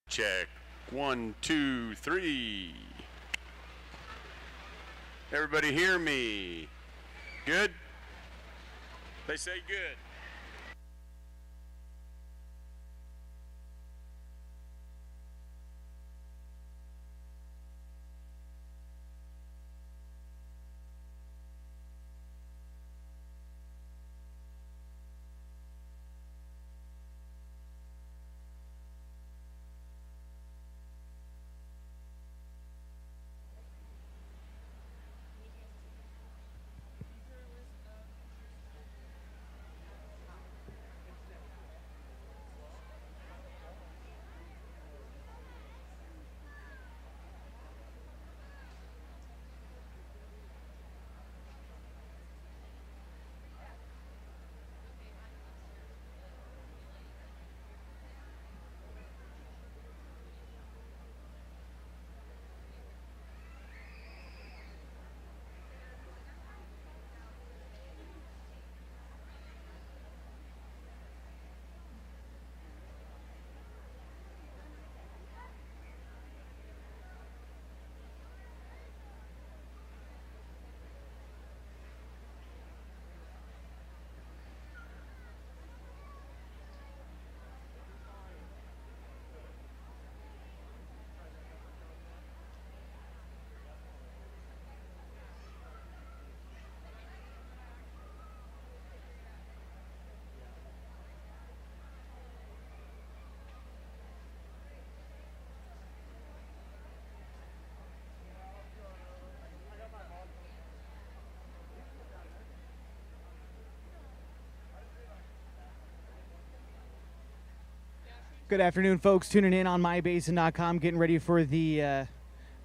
Check. 1, 2, 3. Everybody hear me? Good? They say good. Good afternoon, folks. Tuning in on mybasin.com, getting ready for the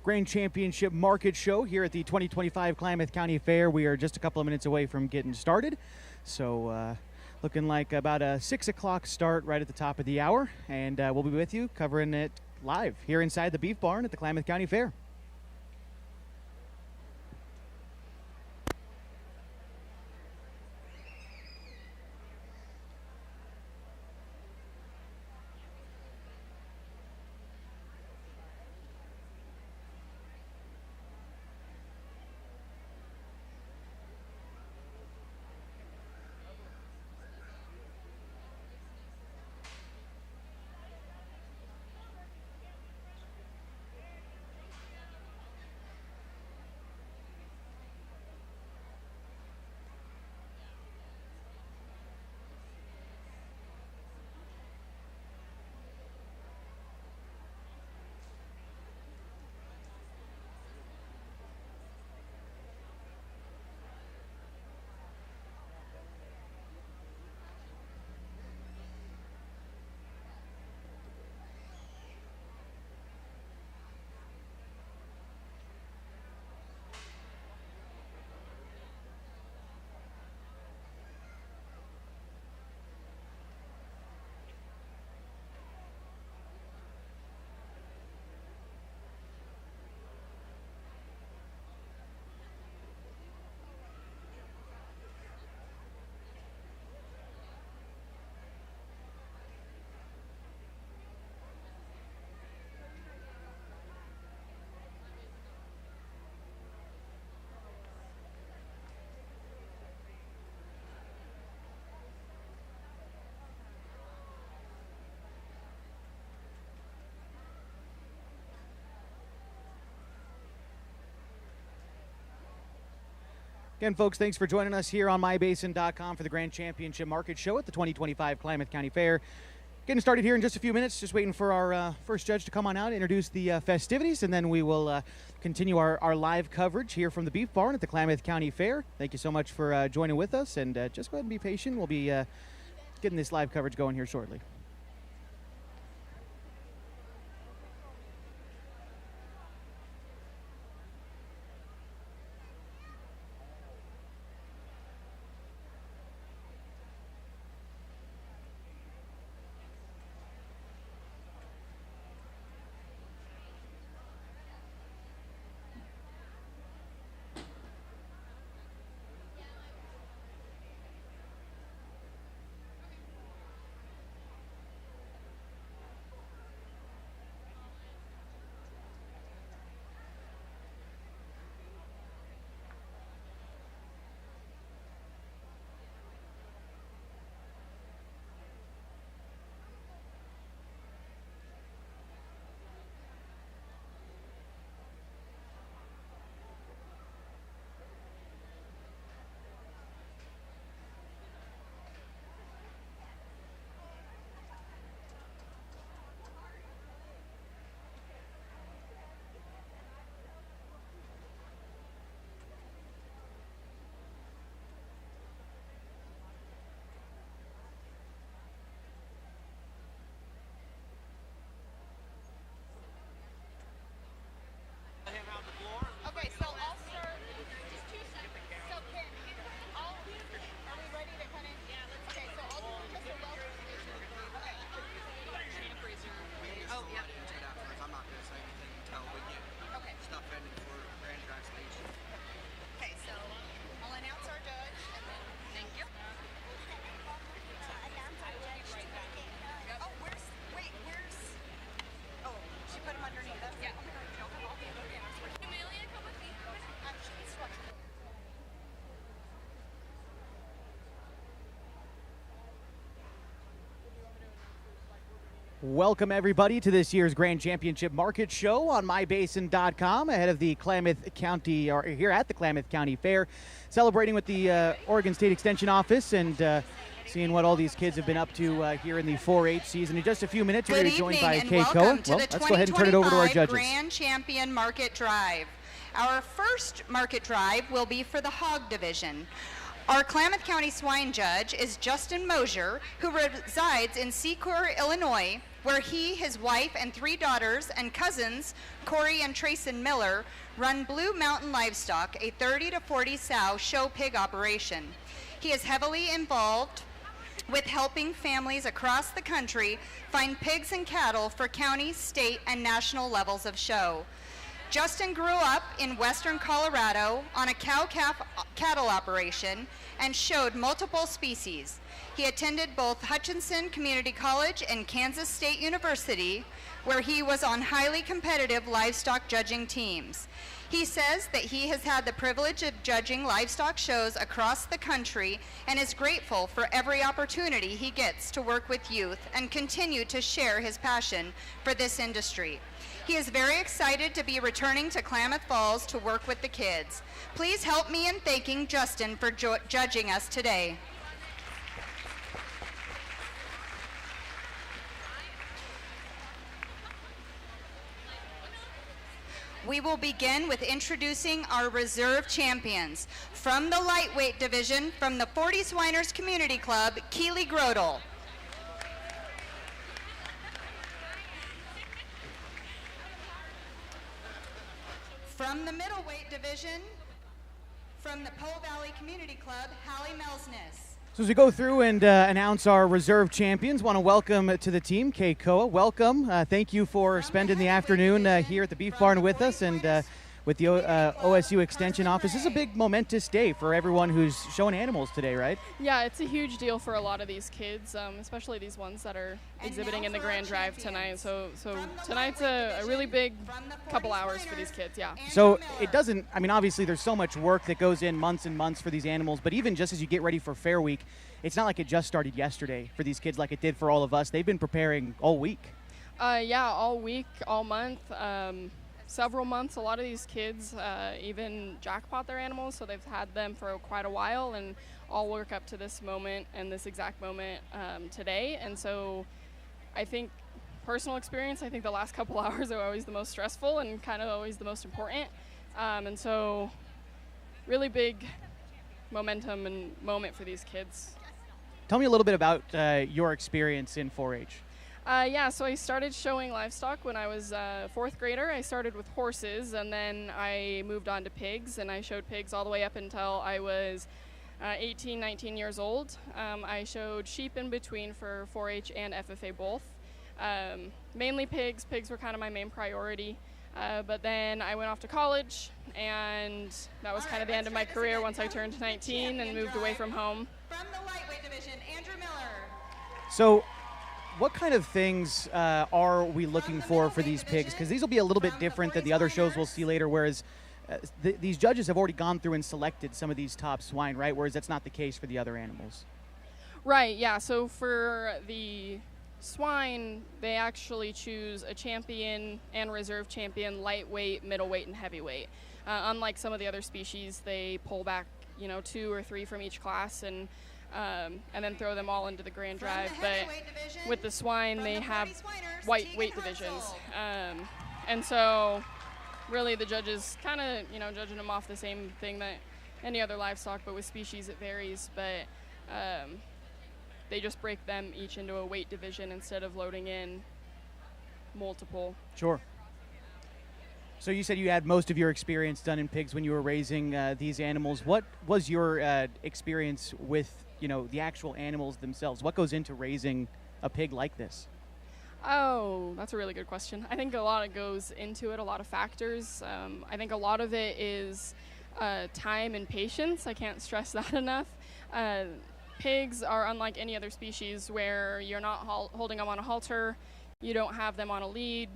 Grand Championship Market Show here at the 2025 Klamath County Fair. We are just a couple of minutes away from getting started. So looking like about a 6 o'clock start right at the top of the hour. And we'll be with you covering it live here inside the Beef Barn at the Klamath County Fair. Again, folks, thanks for joining us here on mybasin.com for the Grand Championship Market Show at the 2025 Klamath County Fair. Getting started here in just a few minutes, just waiting for our first judge to come on out and introduce the festivities, and then we will continue our live coverage here from the Beef Barn at the Klamath County Fair. Thank you so much for joining with us, and just go ahead and be patient. We'll be getting this live coverage going here shortly. Welcome, everybody, to this year's Grand Championship Market Show on mybasin.com ahead of the Klamath County, or here at the Klamath County Fair, celebrating with the Oregon State Extension Office and seeing what all these kids have been up to here in the 4-H season. In just a few minutes, we're going to be joined by Kay Koa. Well, let's go ahead and turn it over to our judges. Grand Champion Market Drive. Our first market drive will be for the hog division. Our Klamath County swine judge is Justin Mosier, who resides in Secor, Illinois, where he, his wife, and 3 daughters and cousins, Corey and Trayson Miller, run Blue Mountain Livestock, a 30 to 40 sow show pig operation. He is heavily involved with helping families across the country find pigs and cattle for county, state, and national levels of show. Justin grew up in western Colorado on a cow-calf cattle operation and showed multiple species. He attended both Hutchinson Community College and Kansas State University, where he was on highly competitive livestock judging teams. He says that he has had the privilege of judging livestock shows across the country and is grateful for every opportunity he gets to work with youth and continue to share his passion for this industry. He is very excited to be returning to Klamath Falls to work with the kids. Please help me in thanking Justin for judging us today. We will begin with introducing our reserve champions. From the lightweight division, from the 40 Swiners Community Club, Keely Grodel. From the middleweight division, from the Po Valley Community Club, Hallie Melsness. So as we go through and announce our reserve champions, want to welcome to the team Kay Koa. Welcome. Thank you for spending the afternoon here at the Beef Barn with us and with the OSU Extension Office. This is a big momentous day for everyone who's showing animals today, right? Yeah, it's a huge deal for a lot of these kids, especially these ones that are exhibiting in the Grand Drive tonight. So tonight's a really big couple hours for these kids, yeah. So it doesn't, I mean, obviously there's so much work that goes in months and months for these animals, but even just as you get ready for Fair Week, it's not like it just started yesterday for these kids like it did for all of us. They've been preparing all week. Yeah, all week, all month. Several months. A lot of these kids even jackpot their animals, so they've had them for quite a while and all work up to this moment and this exact moment today. And so I think personal experience, I think the last couple hours are always the most stressful and kind of always the most important. And so really big momentum and moment for these kids. Tell me a little bit about your experience in 4-H. Yeah, so I started showing livestock when I was a 4th grader. I started with horses, and then I moved on to pigs, and I showed pigs all the way up until I was 18, 19 years old. I showed sheep in between for 4-H and FFA both. Mainly pigs. Pigs were kind of my main priority. But then I went off to college, and that was kind of the end of my career once I turned 19 and moved away from home. From the lightweight division, Andrew Miller. So what kind of things are we looking for these pigs? Because these will be a little bit different than the other shows we'll see later, whereas these judges have already gone through and selected some of these top swine, right? Whereas that's not the case for the other animals. Right, yeah. So for the swine, they actually choose a champion and reserve champion, lightweight, middleweight, and heavyweight. Unlike some of the other species, they pull back, 2 or 3 from each class and then throw them all into the Grand Drive. But with the swine, they have white weight divisions. And so really the judges kind of, judging them off the same thing that any other livestock, but with species it varies. But they just break them each into a weight division instead of loading in multiple. Sure. So you said you had most of your experience done in pigs when you were raising these animals. What was your experience with, the actual animals themselves? What goes into raising a pig like this? Oh, that's a really good question. I think a lot goes into it, a lot of factors. I think a lot of it is time and patience. I can't stress that enough. Pigs are unlike any other species where you're not holding them on a halter, you don't have them on a lead,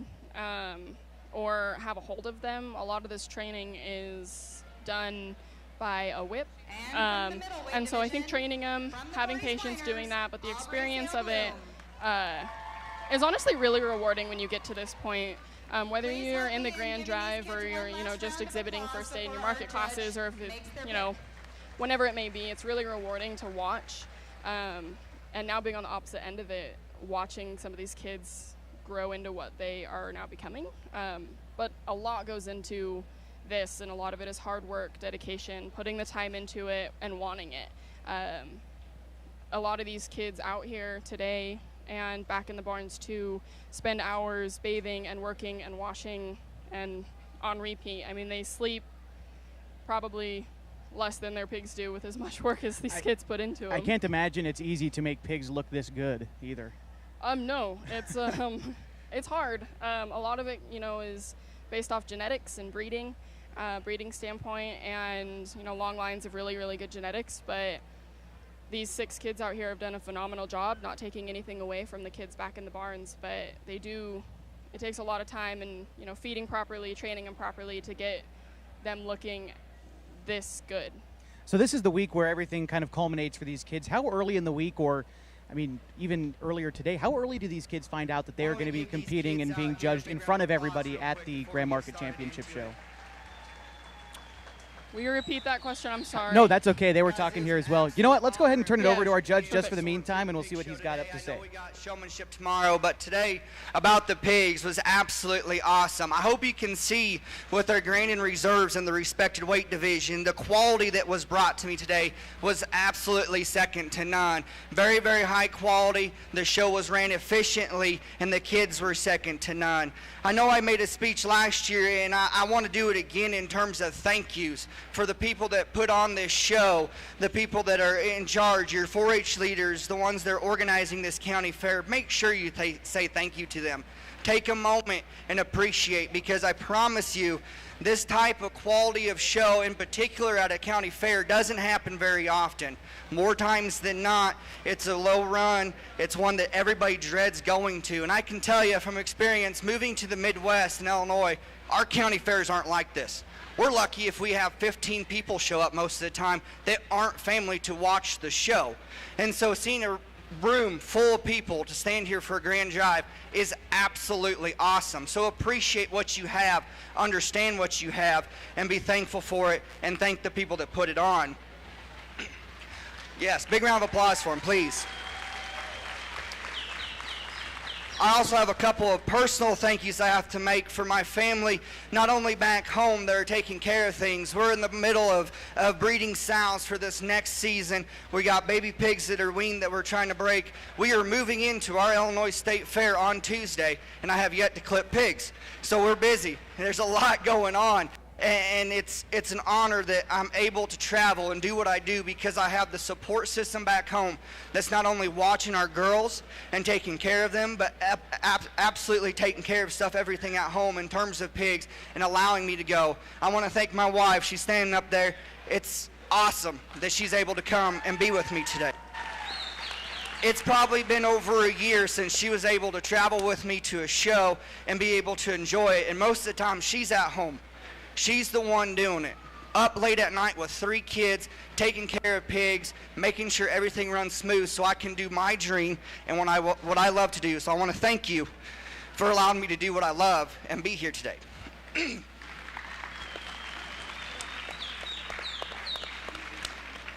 or have a hold of them. A lot of this training is done by a whip. And so I think training them, having patience doing that, but the experience of it, is honestly really rewarding when you get to this point. Whether you're in the grand drive or you're, just exhibiting first aid in your market classes, or if it's, whenever it may be, it's really rewarding to watch. And now being on the opposite end of it, watching some of these kids grow into what they are now becoming. But a lot goes into this, and a lot of it is hard work, dedication, putting the time into it and wanting it. A lot of these kids out here today and back in the barns too spend hours bathing and working and washing and on repeat. I mean, they sleep probably less than their pigs do with as much work as these kids put into them. I can't imagine it's easy to make pigs look this good either. No, it's it's hard. A lot of it, is based off genetics and breeding standpoint, and long lines of really, really good genetics. But these 6 kids out here have done a phenomenal job, not taking anything away from the kids back in the barns, but it takes a lot of time and, feeding properly, training them properly to get them looking this good. So this is the week where everything kind of culminates for these kids. How early in the week, or even earlier today, how early do these kids find out that they're going to be competing and being judged in front of everybody at the Grand Market Championship show? Will you repeat that question? I'm sorry. No, that's okay. They were talking here as well. You know what? Let's go ahead and turn it over to our judge just for the meantime, and we'll see what he's got up to say. We got showmanship tomorrow, but today about the pigs was absolutely awesome. I hope you can see with our grain and reserves in the respected weight division, the quality that was brought to me today was absolutely second to none. Very, very high quality. The show was ran efficiently, and the kids were second to none. I know I made a speech last year, and I want to do it again in terms of thank yous for the people that put on this show, the people that are in charge, your 4-H leaders, the ones that are organizing this county fair. Make sure you say thank you to them. Take a moment and appreciate, because I promise you, this type of quality of show, in particular at a county fair, doesn't happen very often. More times than not, it's a low run. It's one that everybody dreads going to. And I can tell you from experience, moving to the Midwest in Illinois, our county fairs aren't like this. We're lucky if we have 15 people show up most of the time that aren't family to watch the show. And so seeing a room full of people to stand here for a grand drive is absolutely awesome. So appreciate what you have, understand what you have, and be thankful for it, and thank the people that put it on. Yes, big round of applause for them, please. I also have a couple of personal thank yous I have to make for my family, not only back home that are taking care of things. We're in the middle of breeding sows for this next season. We got baby pigs that are weaned that we're trying to break. We are moving into our Illinois State Fair on Tuesday, and I have yet to clip pigs. So we're busy. There's a lot going on. And it's an honor that I'm able to travel and do what I do, because I have the support system back home that's not only watching our girls and taking care of them, but absolutely taking care of everything at home in terms of pigs, and allowing me to go. I want to thank my wife. She's standing up there. It's awesome that she's able to come and be with me today. It's probably been over a year since she was able to travel with me to a show and be able to enjoy it, and most of the time she's at home. She's the one doing it. Up late at night with 3 kids, taking care of pigs, making sure everything runs smooth so I can do my dream and what I love to do. So I want to thank you for allowing me to do what I love and be here today.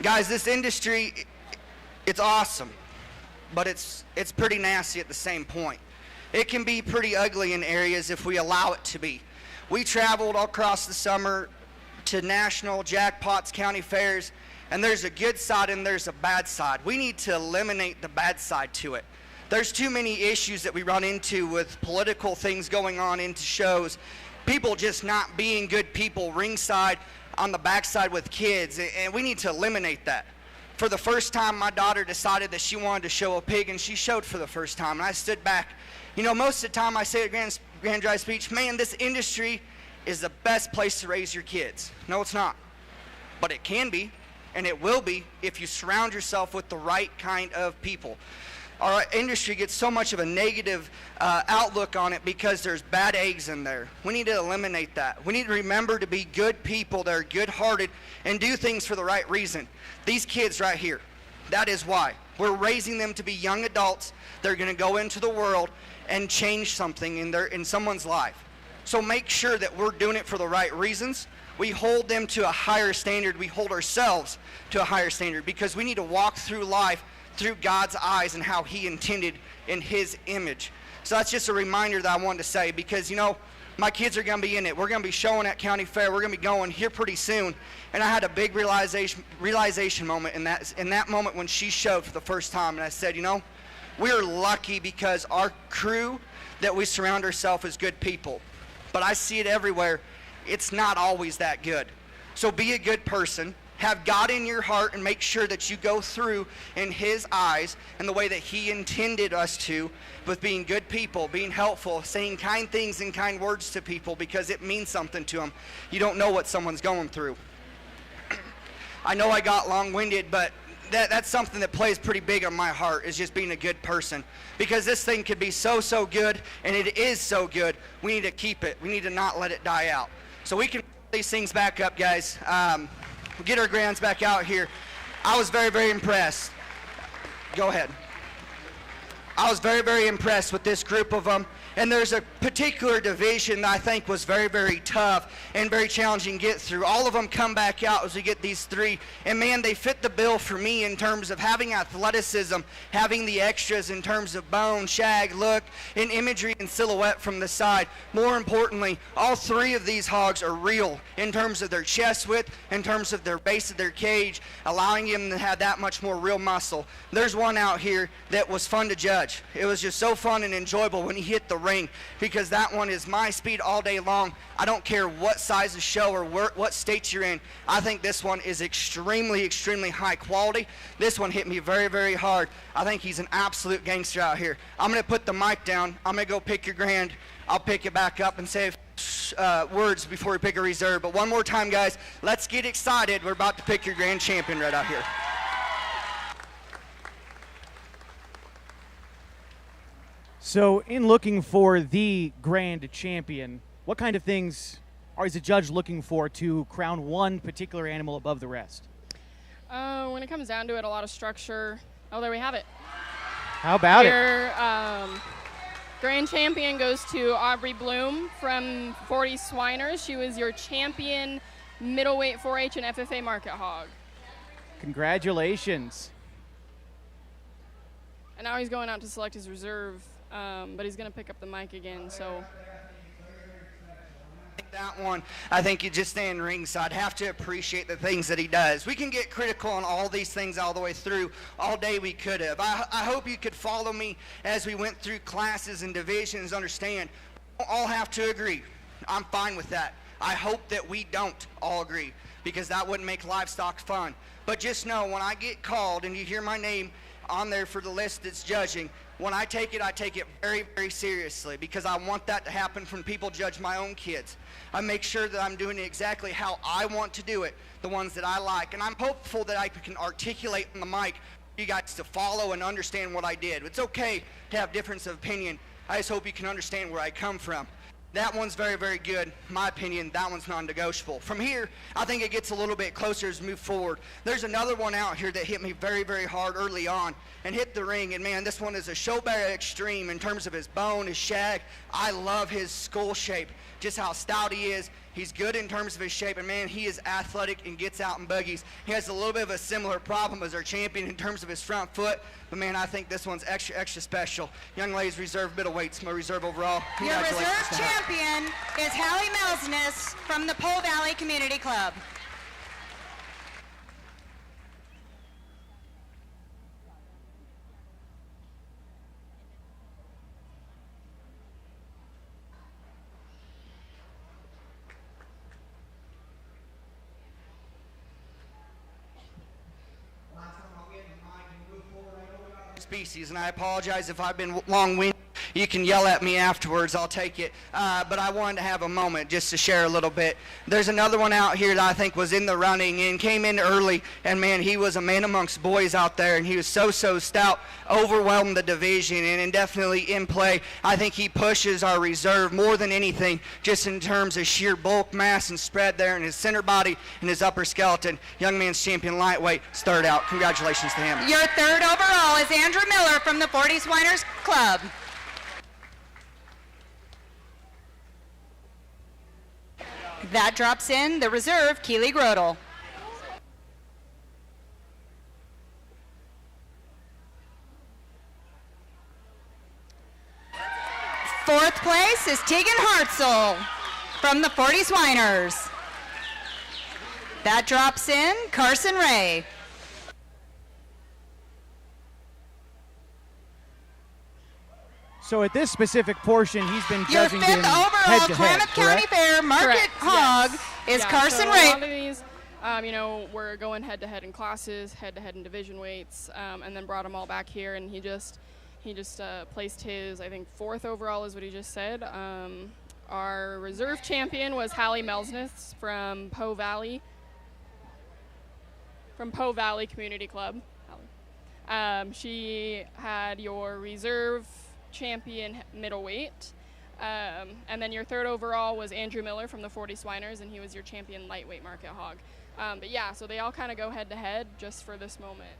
Guys, this industry, it's awesome, but it's pretty nasty at the same point. It can be pretty ugly in areas if we allow it to be. We traveled all across the summer to national jackpots, county fairs, and there's a good side and there's a bad side. We need to eliminate the bad side to it. There's too many issues that we run into with political things going on into shows, people just not being good people ringside, on the backside with kids, and we need to eliminate that. For the first time, my daughter decided that she wanted to show a pig, and she showed for the first time, and I stood back. Most of the time I say at Grand Drive speech, man, this industry is the best place to raise your kids. No, it's not. But it can be, and it will be, if you surround yourself with the right kind of people. Our industry gets so much of a negative outlook on it because there's bad eggs in there. We need to eliminate that. We need to remember to be good people that are good-hearted and do things for the right reason. These kids right here, That is why. We're raising them to be young adults. They're going to go into the world and change something in someone's life. So make sure that we're doing it for the right reasons. We hold them to a higher standard. We hold ourselves to a higher standard because we need to walk through life through God's eyes and how he intended in his image. So that's just a reminder that I wanted to say because, my kids are going to be in it. We're going to be showing at County Fair. We're going to be going here pretty soon. And I had a big realization moment in that moment when she showed for the first time. And I said, we're lucky because our crew that we surround ourselves is good people. But I see it everywhere. It's not always that good. So be a good person. Have God in your heart and make sure that you go through in his eyes and the way that he intended us to, with being good people, being helpful, saying kind things and kind words to people because it means something to them. You don't know what someone's going through. I know I got long-winded, but that's something that plays pretty big on my heart, is just being a good person. Because this thing could be so good, and it is so good. We need to keep it. We need to not let it die out. So we can put these things back up, guys. Get our grands back out here. I was very impressed. Go ahead. I was very impressed with this group of them. And there's a particular division that I think was very tough and very challenging to get through. All of them come back out as we get these three. And man, they fit the bill for me in terms of having athleticism, having the extras in terms of bone, shag, look, and imagery and silhouette from the side. More importantly, all three of these hogs are real in terms of their chest width, in terms of their base of their cage, allowing them to have that much more real muscle. There's one out here that was fun to judge. It was just so fun and enjoyable when he hit the ring, because that one is my speed all day long. I don't care what size of show or what state you're in. I think this one is extremely high quality. This one hit me very hard. I think he's an absolute gangster out here. I'm going to put the mic down. I'm going to go pick your grand. I'll pick it back up and say words before we pick a reserve. But one more time, guys, let's get excited. We're about to pick your grand champion right out here. So in looking for the grand champion, what kind of things is a judge looking for to crown one particular animal above the rest? When it comes down to it, a lot of structure. Oh, there we have it. How about Your grand champion goes to Aubrey Bloom from 40 Swiners. She was your champion middleweight 4-H and FFA market hog. Congratulations. And now he's going out to select his reserve. But he's going to pick up the mic again, so. That one, I think you just stand ringside, have to appreciate the things that he does. We can get critical on all these things all the way through. All day we could have. I hope you could follow me as we went through classes and divisions, understand. We don't all have to agree. I'm fine with that. I hope that we don't all agree, because that wouldn't make livestock fun. But just know, when I get called and you hear my name on there for the list that's judging, when I take it very seriously, because I want that to happen when people judge my own kids. I make sure that I'm doing it exactly how I want to do it, the ones that I like. And I'm hopeful that I can articulate on the mic for you guys to follow and understand what I did. It's okay to have difference of opinion. I just hope you can understand where I come from. That one's very good. My opinion, that one's non-negotiable. From here, I think it gets a little bit closer as we move forward. There's another one out here that hit me very hard early on and hit the ring. And man, this one is a show bear extreme in terms of his bone, his shag. I love his skull shape, just how stout he is. He's good in terms of his shape, and man, he is athletic and gets out in buggies. He has a little bit of a similar problem as our champion in terms of his front foot, but man, I think this one's extra special. Young ladies, reserve middleweights, my reserve overall. Your reserve champion is Hallie Melsness from the Pole Valley Community Club. Species, and I apologize if I've been long-winded. You can yell at me afterwards, I'll take it. But I wanted to have a moment just to share a little bit. There's another one out here that I think was in the running and came in early, and man, he was a man amongst boys out there, and he was so stout, overwhelmed the division, and definitely in play. I think he pushes our reserve more than anything, just in terms of sheer bulk, mass, and spread there in his center body and his upper skeleton. Young man's champion lightweight, start out. Congratulations to him. Your third overall is Andrew Miller from the 40 Swiners Club. That drops in the reserve, Keely Grodel. Fourth place is Tegan Hartzell from the 40 Swiners. That drops in Carson Ray. So at this specific portion, he's been Your judging fifth in overall head-to-head, Klamath County correct? Fair market Correct, hog yes. is Yeah, Carson so Ray. A lot of these, we're going head-to-head in classes, head-to-head in division weights, and then brought them all back here, and he just placed his, I think, fourth overall is what he just said. Our reserve champion was Hallie Melsnitz from Poe Valley Community Club. She had your reserve champion middleweight. And then your third overall was Andrew Miller from the 40 Swiners, and he was your champion lightweight market hog. But yeah, so they all kind of go head-to-head just for this moment.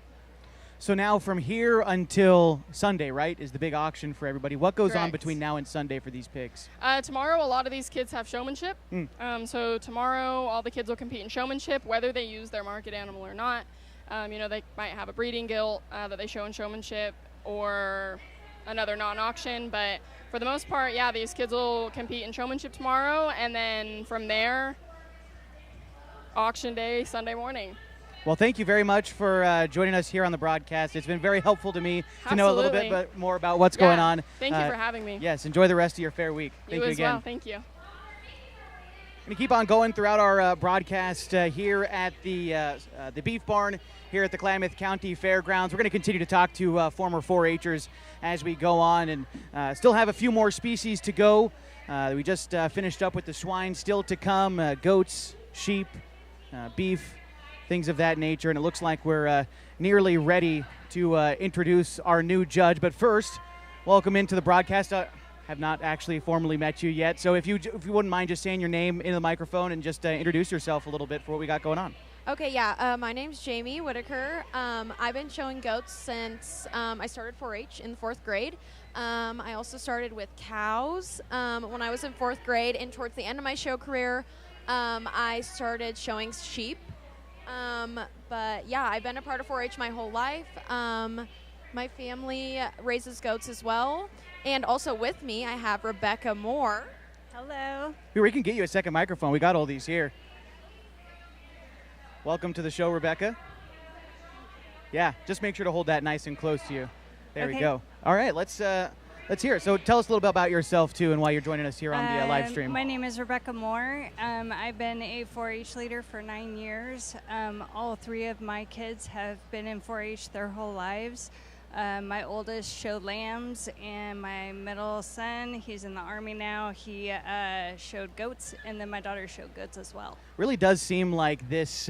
So now from here until Sunday, right, is the big auction for everybody. What goes on Correct. between now and Sunday for these picks? Tomorrow, a lot of these kids have showmanship. So tomorrow, all the kids will compete in showmanship, whether they use their market animal or not. They might have a breeding gilt that they show in showmanship or another non-auction. But for the most part, yeah, these kids will compete in showmanship tomorrow. And then from there, auction day, Sunday morning. Well, thank you very much for joining us here on the broadcast. It's been very helpful to me to know a little bit more about what's going on. Thank you for having me. Yes, enjoy the rest of your fair week. Thank you as again. well. Thank you. Going to keep on going throughout our broadcast here at the Beef Barn here at the Klamath County Fairgrounds. We're going to continue to talk to former 4-H'ers as we go on, and still have a few more species to go. We just finished up with the swine, still to come, goats, sheep, beef, things of that nature, and it looks like we're nearly ready to introduce our new judge. But first, welcome into the broadcast. Have not actually formally met you yet, so if you wouldn't mind just saying your name into the microphone and just introduce yourself a little bit for what we got going on. Okay, yeah, my name's Jamie Whitaker. I've been showing goats since I started 4-H in the 4th grade. I also started with cows when I was in 4th grade, and towards the end of my show career, I started showing sheep. But yeah, I've been a part of 4-H my whole life. My family raises goats as well. And also with me, I have Rebecca Moore. Hello. We can get you a second microphone. We got all these here. Welcome to the show, Rebecca. Yeah, just make sure to hold that nice and close to you. There we go. All right, let's hear it. So tell us a little bit about yourself, too, and why you're joining us here on the live stream. My name is Rebecca Moore. I've been a 4-H leader for 9 years. All 3 of my kids have been in 4-H their whole lives. My oldest showed lambs, and my middle son, he's in the Army now, he showed goats, and then my daughter showed goats as well. Really does seem like this,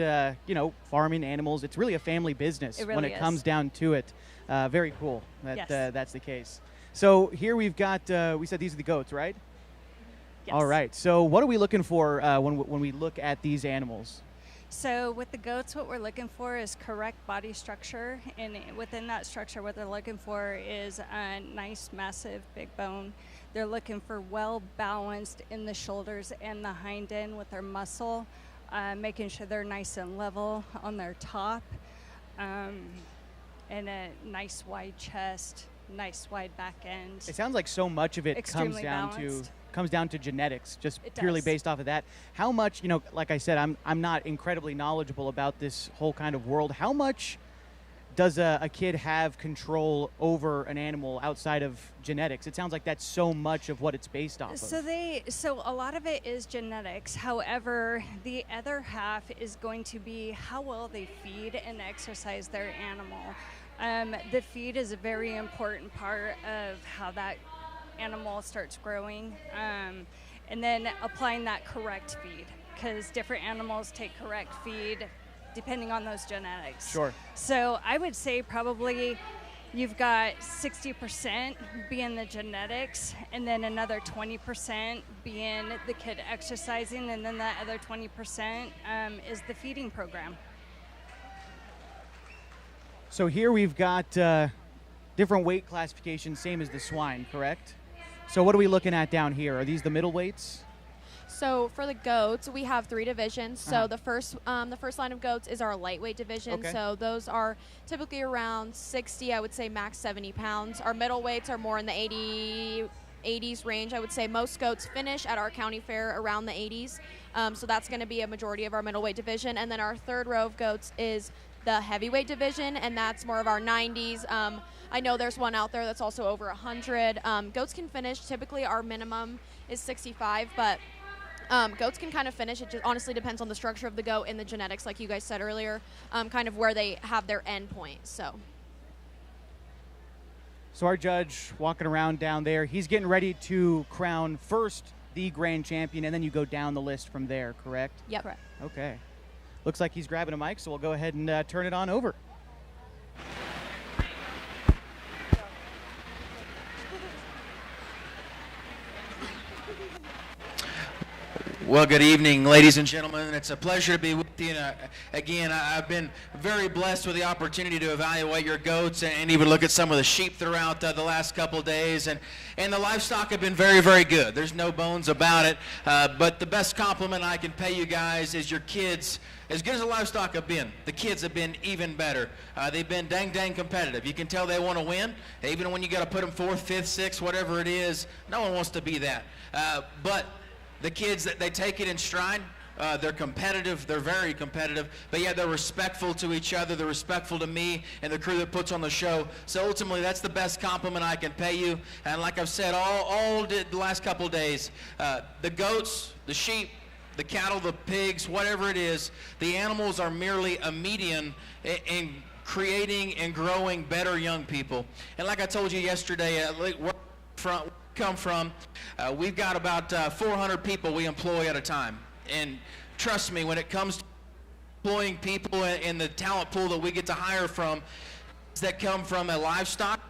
farming animals, it's really a family business when it comes down to it. Very cool that that's the case. So here we've got, we said these are the goats, right? Yes. All right. So what are we looking for when we look at these animals? So with the goats, what we're looking for is correct body structure. And within that structure, what they're looking for is a nice, massive, big bone. They're looking for well-balanced in the shoulders and the hind end with their muscle, making sure they're nice and level on their top, and a nice wide chest, nice wide back end. It sounds like so much of it Extremely comes down to genetics, just It purely does. based off of that. How much, like I said, I'm not incredibly knowledgeable about this whole kind of world. How much does a kid have control over an animal outside of genetics? It sounds like that's so much of what it's based off of. So a lot of it is genetics. However, the other half is going to be how well they feed and exercise their animal. The feed is a very important part of how that animal starts growing, and then applying that correct feed, because different animals take correct feed depending on those genetics. Sure. So I would say probably you've got 60% being the genetics, and then another 20% being the kid exercising, and then that other 20% is the feeding program. So here we've got different weight classifications, same as the swine, correct? So what are we looking at down here? Are these the middleweights? So for the goats, we have 3 divisions. So the first line of goats is our lightweight division. Okay. So those are typically around 60, I would say max 70 pounds. Our middleweights are more in the 80s range. I would say most goats finish at our county fair around the 80s. So that's going to be a majority of our middleweight division. And then our third row of goats is the heavyweight division, and that's more of our 90s. I know there's one out there that's also over 100. Goats can finish. Typically our minimum is 65, but goats can kind of finish. It just honestly depends on the structure of the goat and the genetics, like you guys said earlier, kind of where they have their end point. So our judge walking around down there, he's getting ready to crown first the grand champion, and then you go down the list from there, correct? Yep. Correct. Okay. Looks like he's grabbing a mic, so we'll go ahead and turn it on over. Well, good evening, ladies and gentlemen. It's a pleasure to be with you. Again, I've been very blessed with the opportunity to evaluate your goats and even look at some of the sheep throughout the last couple days. And the livestock have been very, very good. There's no bones about it. But the best compliment I can pay you guys is your kids. As good as the livestock have been, the kids have been even better. They've been dang competitive. You can tell they want to win. Even when you got to put them 4th, 5th, 6th, whatever it is, no one wants to be that. But the kids, they take it in stride. They're competitive. They're very competitive. But yeah, they're respectful to each other. They're respectful to me and the crew that puts on the show. So ultimately, that's the best compliment I can pay you. And like I've said all the last couple days, the goats, the sheep, the cattle, the pigs, whatever it is, the animals are merely a median in creating and growing better young people. And like I told you yesterday, where we come from, we've got about 400 people we employ at a time. And trust me, when it comes to employing people in the talent pool that we get to hire from, that come from a livestock,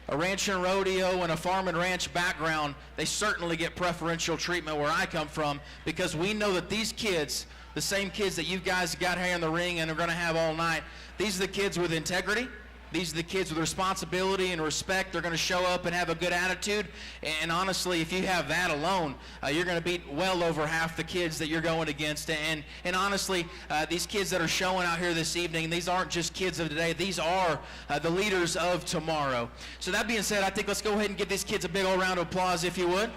a ranch and rodeo, and a farm and ranch background, they certainly get preferential treatment where I come from, because we know that these kids, the same kids that you guys got here in the ring and are going to have all night, these are the kids with integrity. These are the kids with responsibility and respect. They're going to show up and have a good attitude. And honestly, if you have that alone, you're going to beat well over half the kids that you're going against. And honestly, these kids that are showing out here this evening, these aren't just kids of today. These are the leaders of tomorrow. So that being said, I think let's go ahead and give these kids a big old round of applause, if you would.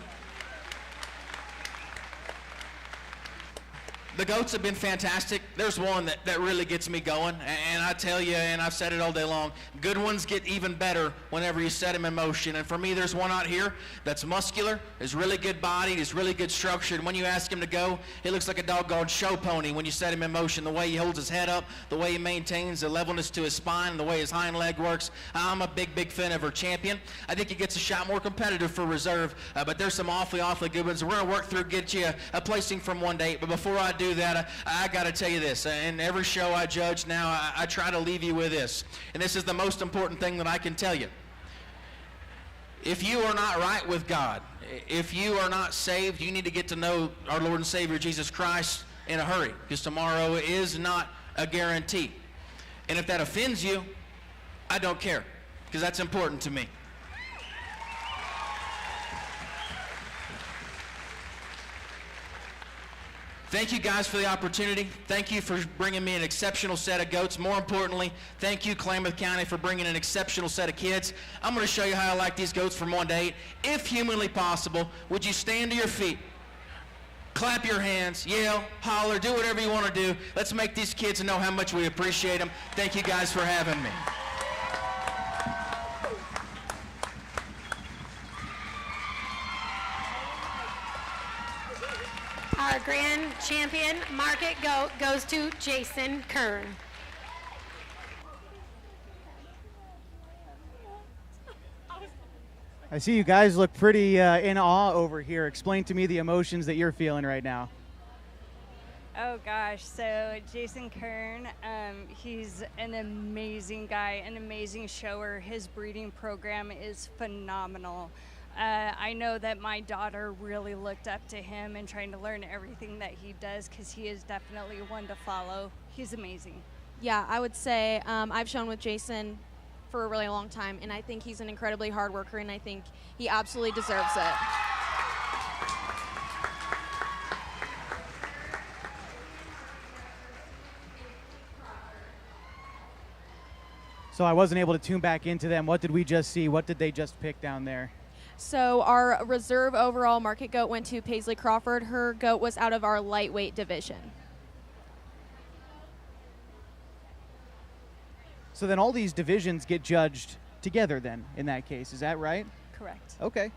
The goats have been fantastic. There's one that really gets me going, and I tell you, and I've said it all day long, good ones get even better whenever you set them in motion. And for me, there's one out here that's muscular, is really good bodied, is really good structured. When you ask him to go, he looks like a doggone show pony when you set him in motion. The way he holds his head up, the way he maintains the levelness to his spine, and the way his hind leg works. I'm a big fan of our champion. I think he gets a shot more competitive for reserve, but there's some awfully good ones. We're going to work through, get you a placing from 1 to 8. But before I do that, I got to tell you this. In every show I judge now, I try to leave you with this. And this is the most important thing that I can tell you. If you are not right with God, if you are not saved, you need to get to know our Lord and Savior Jesus Christ in a hurry, because tomorrow is not a guarantee. And if that offends you, I don't care, because that's important to me. Thank you guys for the opportunity. Thank you for bringing me an exceptional set of goats. More importantly, thank you, Klamath County, for bringing an exceptional set of kids. I'm going to show you how I like these goats from 1 to 8. If humanly possible, would you stand to your feet, clap your hands, yell, holler, do whatever you want to do. Let's make these kids know how much we appreciate them. Thank you guys for having me. Our grand champion market goat goes to Jason Kern. I see you guys look pretty in awe over here. Explain to me the emotions that you're feeling right now. Oh gosh, so Jason Kern, he's an amazing guy, an amazing shower. His breeding program is phenomenal. I know that my daughter really looked up to him and trying to learn everything that he does because he is definitely one to follow. He's amazing. Yeah, I would say I've shown with Jason for a really long time, and I think he's an incredibly hard worker, and I think he absolutely deserves it. So I wasn't able to tune back into them. What did we just see? What did they just pick down there? So our reserve overall market goat went to Paisley Crawford. Her goat was out of our lightweight division. So then all these divisions get judged together then, in that case. Is that right? Correct. Okay.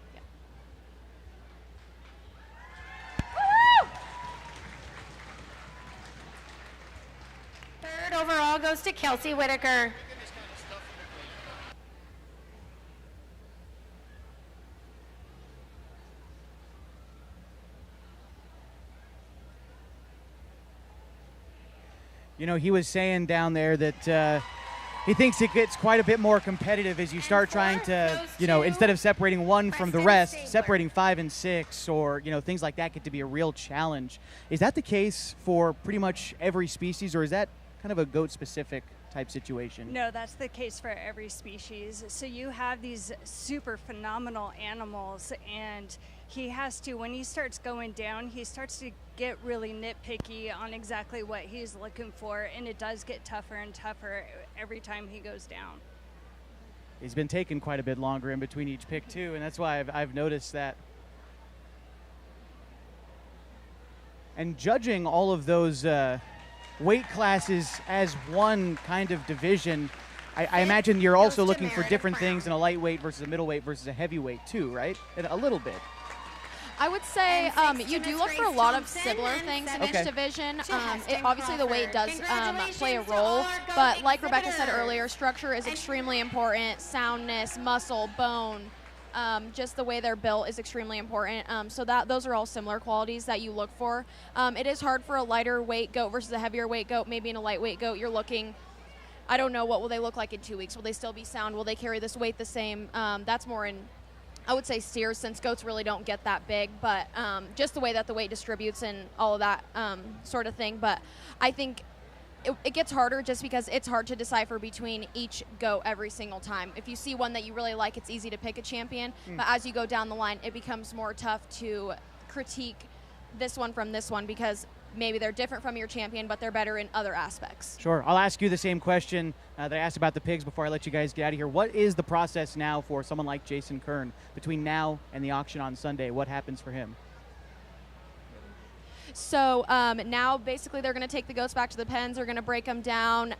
Third overall goes to Kelsey Whitaker. You know, he was saying down there that he thinks it gets quite a bit more competitive as you start trying to, you know, instead of separating one from the rest, separating 5 and 6 or, you know, things like that get to be a real challenge. Is that the case for pretty much every species, or is that kind of a goat-specific type situation? No, that's the case for every species. So you have these super phenomenal animals, and he has to, when he starts going down, he starts to get really nitpicky on exactly what he's looking for, and it does get tougher and tougher every time he goes down. He's been taking quite a bit longer in between each pick too, and that's why I've noticed that. And judging all of those weight classes as one kind of division, I imagine you're also looking for different things in a lightweight versus a middleweight versus a heavyweight too, right? A little bit. I would say you do look for a lot of similar things in each division. Obviously, the weight does play a role, but like Rebecca said earlier, structure is extremely important. Soundness, muscle, bone, just the way they're built is extremely important. So those are all similar qualities that you look for. It is hard for a lighter weight goat versus a heavier weight goat. Maybe in a lightweight goat, you're looking, I don't know, what will they look like in 2 weeks? Will they still be sound? Will they carry this weight the same? That's more in, I would say, steers, since goats really don't get that big, but just the way that the weight distributes and all of that sort of thing. But I think it gets harder just because it's hard to decipher between each goat every single time. If you see one that you really like, it's easy to pick a champion, but as you go down the line, it becomes more tough to critique this one from this one because maybe they're different from your champion, but they're better in other aspects. Sure. I'll ask you the same question that I asked about the pigs before I let you guys get out of here. What is the process now for someone like Jason Kern between now and the auction on Sunday? What happens for him? So now basically they're going to take the goats back to the pens. They're going to break them down.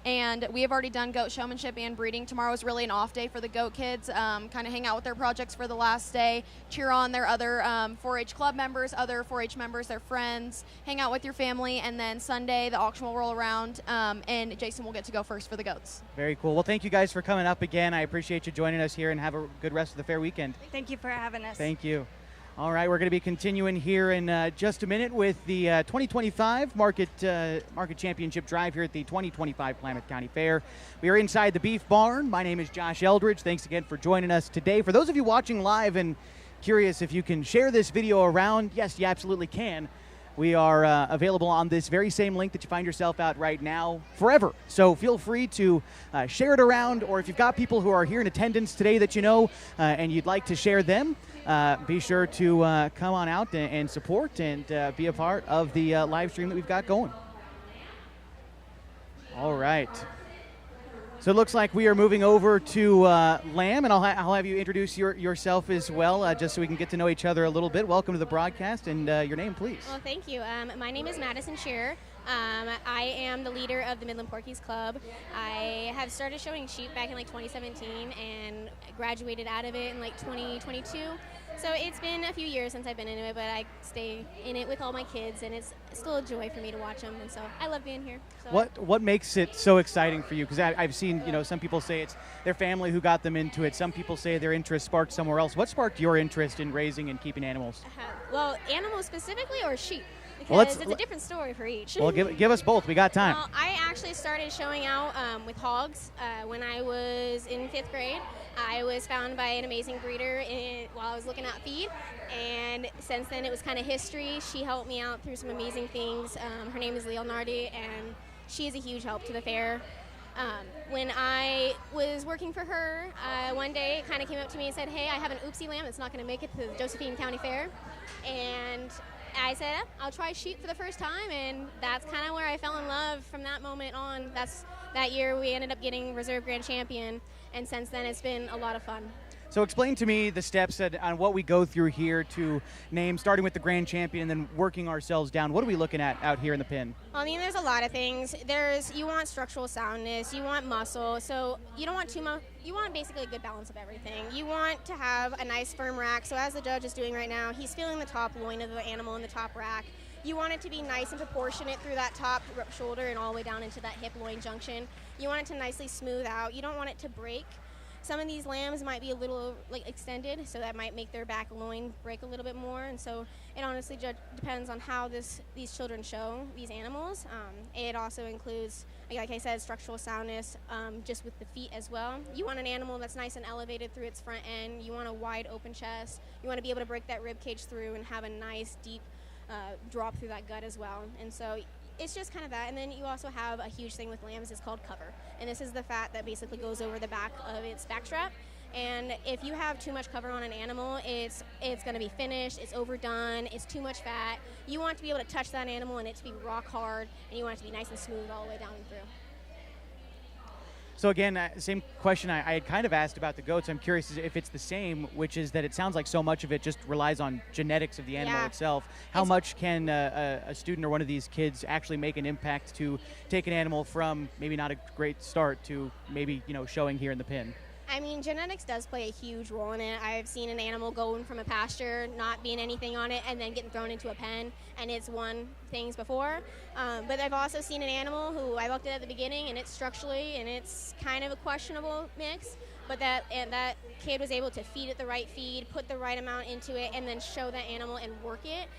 And we have already done goat showmanship and breeding. Tomorrow is really an off day for the goat kids. Kind of hang out with their projects for the last day, cheer on their other 4-H club members, other 4-H members, their friends, hang out with your family. And then Sunday, the auction will roll around, and Jason will get to go first for the goats. Very cool. Well, thank you guys for coming up again. I appreciate you joining us here, and have a good rest of the fair weekend. Thank you for having us. Thank you. All right, we're going to be continuing here in just a minute with the 2025 Market Championship Drive here at the 2025 Klamath County Fair. We are inside the Beef Barn. My name is Josh Eldridge. Thanks again for joining us today. For those of you watching live and curious if you can share this video around, yes, you absolutely can. We are available on this very same link that you find yourself at right now forever. So feel free to share it around, or if you've got people who are here in attendance today that you know and you'd like to share them, be sure to come on out and support and be a part of the live stream that we've got going. All right. So it looks like we are moving over to Lamb, and I'll have you introduce yourself as well, just so we can get to know each other a little bit. Welcome to the broadcast, and your name, please. Well, thank you. My name is Madison Shearer. I am the leader of the Midland Porkies Club. I have started showing sheep back in like 2017 and graduated out of it in like 2022. So it's been a few years since I've been into it, but I stay in it with all my kids, and it's still a joy for me to watch them, and so I love being here. So What makes it so exciting for you? Because I've seen, some people say it's their family who got them into it. Some people say their interest sparked somewhere else. What sparked your interest in raising and keeping animals? Well, animals specifically or sheep? Well, Because it's a different story for each. Well, give us both. We got time. Well, I actually started showing out with hogs when I was in 5th grade. I was found by an amazing breeder while I was looking at feed, and since then it was kind of history. She helped me out through some amazing things. Her name is Leonardi, and she is a huge help to the fair. When I was working for her, one day it kind of came up to me and said, hey, I have an oopsie lamb that's not going to make it to the Josephine County Fair. And I said, I'll try sheep for the first time, and that's kind of where I fell in love from that moment on. That year we ended up getting Reserve Grand Champion, and since then it's been a lot of fun. So explain to me the steps on what we go through here to name, starting with the Grand Champion and then working ourselves down. What are we looking at out here in the pin? Well, I mean, there's a lot of things. You want structural soundness, you want muscle, so you don't want too much. You want basically a good balance of everything. You want to have a nice firm rack, so as the judge is doing right now, he's feeling the top loin of the animal in the top rack. You want it to be nice and proportionate through that top shoulder and all the way down into that hip loin junction. You want it to nicely smooth out. You don't want it to break. Some of these lambs might be a little extended, so that might make their back loin break a little bit more. And so it honestly depends on how these children show these animals. It also includes, like I said, structural soundness, just with the feet as well. You want an animal that's nice and elevated through its front end. You want a wide open chest. You want to be able to break that rib cage through and have a nice deep drop through that gut as well. And so it's just kind of that. And then you also have a huge thing with lambs. It's called cover, and this is the fat that basically goes over the back of its back strap. And if you have too much cover on an animal, it's going to be finished, it's overdone, it's too much fat. You want to be able to touch that animal and it to be rock hard, and you want it to be nice and smooth all the way down and through. So again, same question I had kind of asked about the goats. I'm curious if it's the same, which is that it sounds like so much of it just relies on genetics of the animal itself. How much can a student or one of these kids actually make an impact to take an animal from maybe not a great start to maybe, showing here in the pin? I mean, genetics does play a huge role in it. I've seen an animal going from a pasture, not being anything on it, and then getting thrown into a pen, and it's won things before. But I've also seen an animal who I looked at the beginning, and it's structurally, and it's kind of a questionable mix, but that kid was able to feed it the right feed, put the right amount into it, and then show that animal and work it.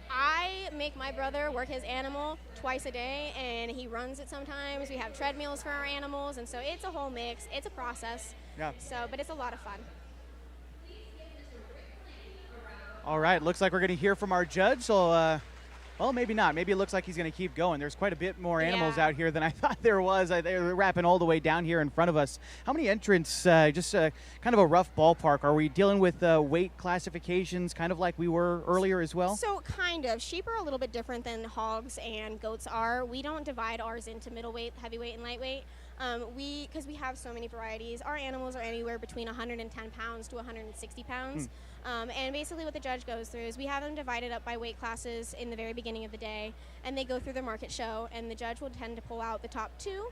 I make my brother work his animal twice a day, and he runs it sometimes. We have treadmills for our animals, and so it's a whole mix. It's a process. Yeah. But it's a lot of fun. All right, looks like we're going to hear from our judge. So, well, maybe not. Maybe it looks like he's going to keep going. There's quite a bit more animals out here than I thought there was. They're wrapping all the way down here in front of us. How many entrants, just kind of a rough ballpark, are we dealing with weight classifications kind of like we were earlier as well? So kind of. Sheep are a little bit different than hogs and goats are. We don't divide ours into middleweight, heavyweight, and lightweight. Because we have so many varieties. Our animals are anywhere between 110 pounds to 160 pounds. And basically what the judge goes through is we have them divided up by weight classes in the very beginning of the day, and they go through their market show, and the judge will tend to pull out the top 2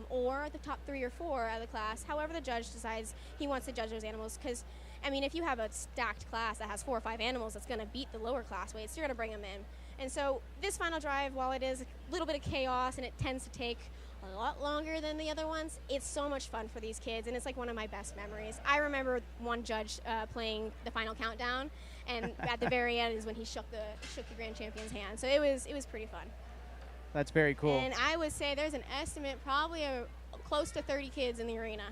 or the top 3 or 4 of the class. However the judge decides he wants to judge those animals, because I mean, if you have a stacked class that has 4 or 5 animals that's going to beat the lower class weights, you're going to bring them in. And so this final drive, while it is a little bit of chaos and it tends to take a lot longer than the other ones, it's so much fun for these kids, and it's like one of my best memories. I remember one judge playing the final countdown, and at the very end is when he shook the grand champion's hand. So it was pretty fun. That's very cool. And I would say there's an estimate, probably close to 30 kids in the arena.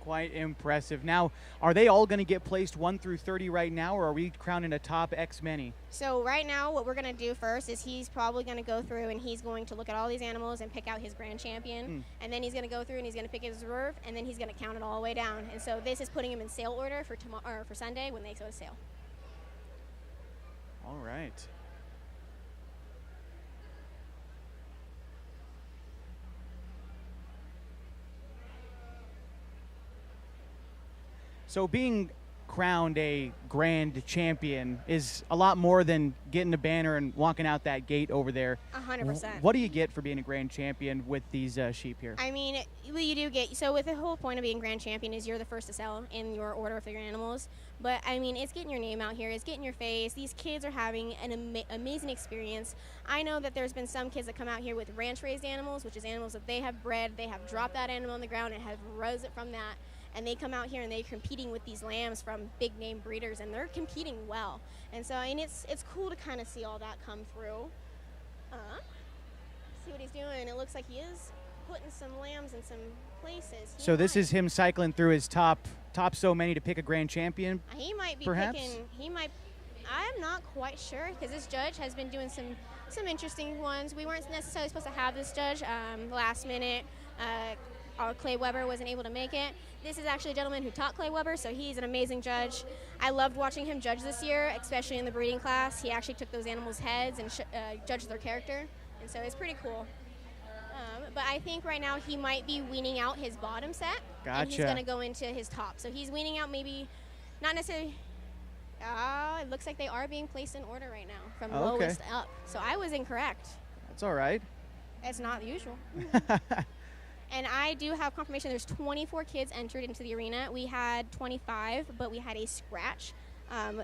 Quite impressive. Now, are they all going to get placed 1 through 30 right now, or are we crowning a top X many? So right now what we're going to do first is he's probably going to go through and he's going to look at all these animals and pick out his grand champion. And then he's going to go through and he's going to pick his reserve, and then he's going to count it all the way down. And so this is putting him in sale order for tomorrow or for Sunday when they go to sale. All right. So being crowned a grand champion is a lot more than getting a banner and walking out that gate over there. 100%. What do you get for being a grand champion with these sheep here? I mean, what you do get, so with the whole point of being grand champion is you're the first to sell in your order of figure animals. But I mean, it's getting your name out here, it's getting your face. These kids are having an amazing experience. I know that there's been some kids that come out here with ranch raised animals, which is animals that they have bred, they have dropped that animal on the ground and have raised it from that. And they come out here and they're competing with these lambs from big name breeders, and they're competing well. And so, I mean, it's cool to kind of see all that come through. See what he's doing. It looks like he is putting some lambs in some places. So this is him cycling through his top so many to pick a grand champion. He might be perhaps? picking. He might. I'm not quite sure because this judge has been doing some interesting ones. We weren't necessarily supposed to have this judge last minute. Clay Weber wasn't able to make it. This is actually a gentleman who taught Clay Weber, so he's an amazing judge. I loved watching him judge this year, especially in the breeding class. He actually took those animals' heads and judged their character, and so it's pretty cool. But I think right now he might be weaning out his bottom set, and he's going to go into his top. So he's weaning out maybe, not necessarily, it looks like they are being placed in order right now, from lowest up. So I was incorrect. That's all right. It's not usual. And I do have confirmation there's 24 kids entered into the arena. We had 25, but we had a scratch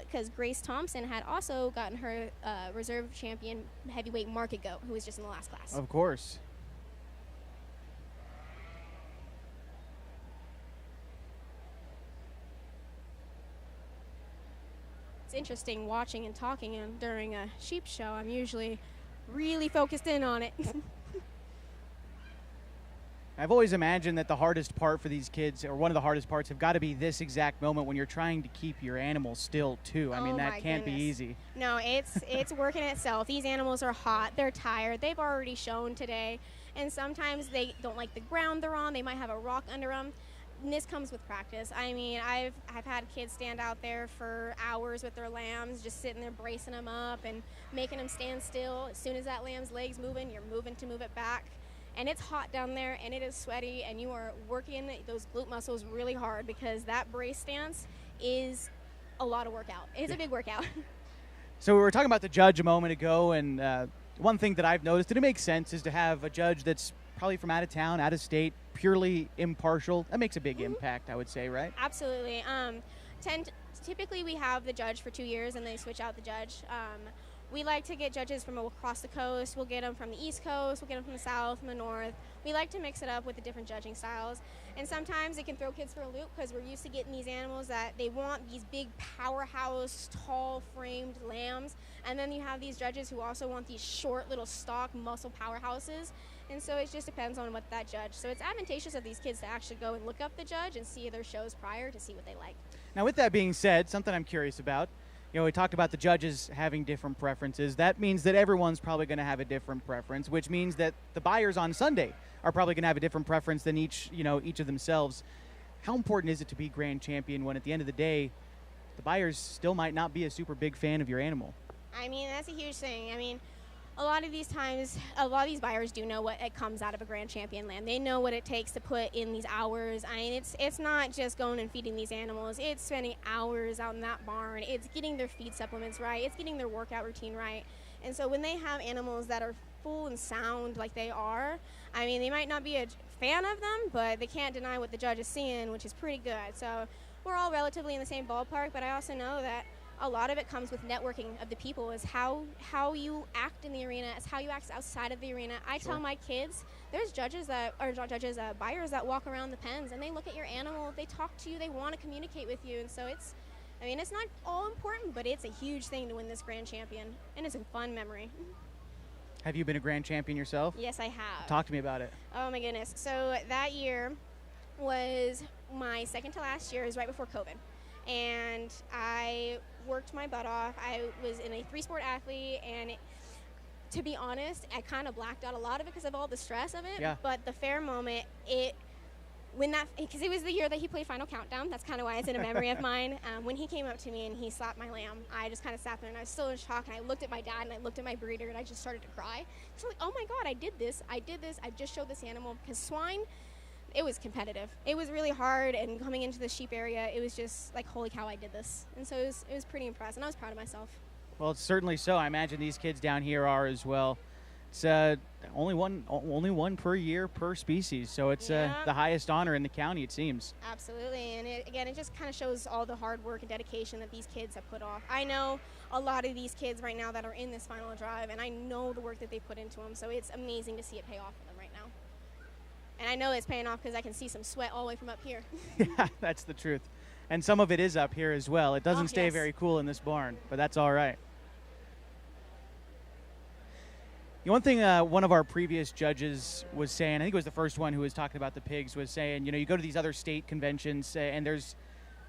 because Grace Thompson had also gotten her reserve champion heavyweight market goat, who was just in the last class. Of course. It's interesting watching and talking during a sheep show. I'm usually really focused in on it. I've always imagined that the hardest part for these kids, or one of the hardest parts, have got to be this exact moment when you're trying to keep your animal still, too. I mean, that can't be easy. No, it's working itself. These animals are hot. They're tired. They've already shown today. And sometimes they don't like the ground they're on. They might have a rock under them. And this comes with practice. I mean, I've had kids stand out there for hours with their lambs, just sitting there bracing them up and making them stand still. As soon as that lamb's leg's moving, you're moving to move it back. And it's hot down there, and it is sweaty, and you are working those glute muscles really hard because that brace stance is a lot of workout. It's a big workout. So we were talking about the judge a moment ago, and one thing that I've noticed, and it makes sense, is to have a judge that's probably from out of town, out of state, purely impartial. That makes a big impact, I would say, right? Absolutely. Typically, we have the judge for 2 years, and they switch out the judge. We like to get judges from across the coast. We'll get them from the East Coast. We'll get them from the South, from the North. We like to mix it up with the different judging styles. And sometimes it can throw kids for a loop because we're used to getting these animals that they want these big powerhouse, tall-framed lambs. And then you have these judges who also want these short little stock muscle powerhouses. And so it just depends on what that judge. So it's advantageous of these kids to actually go and look up the judge and see their shows prior to see what they like. Now, with that being said, something I'm curious about. You know, we talked about the judges having different preferences. That means that everyone's probably going to have a different preference, which means that the buyers on Sunday are probably going to have a different preference than each of themselves. How important is it to be grand champion when at the end of the day, the buyers still might not be a super big fan of your animal? I mean, that's a huge thing. I mean, a lot of these times, a lot of these buyers do know what it comes out of a grand champion lamb. They know what it takes to put in these hours. I mean, it's not just going and feeding these animals. It's spending hours out in that barn. It's getting their feed supplements right. It's getting their workout routine right. And so when they have animals that are full and sound like they are, I mean, they might not be a fan of them, but they can't deny what the judge is seeing, which is pretty good. So we're all relatively in the same ballpark, but I also know that a lot of it comes with networking of the people, is how you act in the arena, is how you act outside of the arena. I tell my kids, there's judges that, or not judges, buyers that walk around the pens and they look at your animal, they talk to you, they want to communicate with you. And so it's not all important, but it's a huge thing to win this grand champion, and it's a fun memory. Have you been a grand champion yourself? Yes, I have. Talk to me about it. Oh my goodness. So that year was my second to last year. It was right before COVID. And I worked my butt off. I was in a 3-sport athlete, and to be honest, I kind of blacked out a lot of it because of all the stress of it. Yeah. But the fair moment, because it was the year that he played Final Countdown. That's kind of why it's in a memory of mine. When he came up to me and he slapped my lamb, I just kind of sat there and I was still in shock. And I looked at my dad and I looked at my breeder and I just started to cry. So like, oh my God, I did this. I just showed this animal, because swine. it was competitive. It was really hard, and coming into the sheep area, it was just like, holy cow, I did this. And so it was pretty impressive, and I was proud of myself. Well, it's certainly so. I imagine these kids down here are as well. It's only one per year per species, so it's the highest honor in the county, it seems. Absolutely, and it just kind of shows all the hard work and dedication that these kids have put off. I know a lot of these kids right now that are in this final drive, and I know the work that they put into them, so it's amazing to see it pay off for them right now. And I know it's paying off because I can see some sweat all the way from up here. Yeah, that's the truth. And some of it is up here as well. It doesn't stay yes. very cool in this barn, but that's all right. One thing one of our previous judges was saying, I think it was the first one who was talking about the pigs, was saying, you go to these other state conventions and there's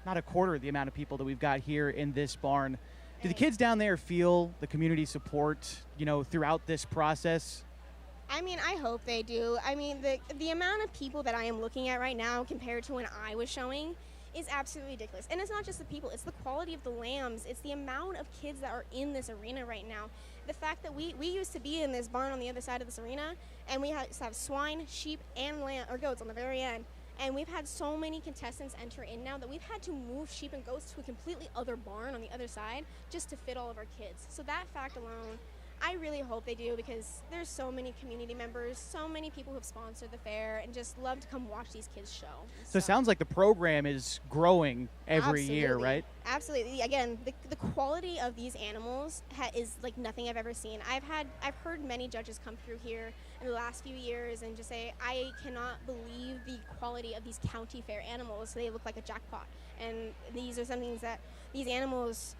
not a quarter of the amount of people that we've got here in this barn. Do the kids down there feel the community support, throughout this process? I mean, I hope they do. I mean, the amount of people that I am looking at right now compared to when I was showing is absolutely ridiculous. And it's not just the people, it's the quality of the lambs. It's the amount of kids that are in this arena right now. The fact that we used to be in this barn on the other side of this arena, and we have swine, sheep, and goats on the very end. And we've had so many contestants enter in now that we've had to move sheep and goats to a completely other barn on the other side just to fit all of our kids. So that fact alone, I really hope they do, because there's so many community members, so many people who have sponsored the fair and just love to come watch these kids show. So it sounds like the program is growing every year, right? Absolutely. Again, the quality of these animals is like nothing I've ever seen. I've heard many judges come through here in the last few years and just say, I cannot believe the quality of these county fair animals. They look like a jackpot. And these are some things that these animals,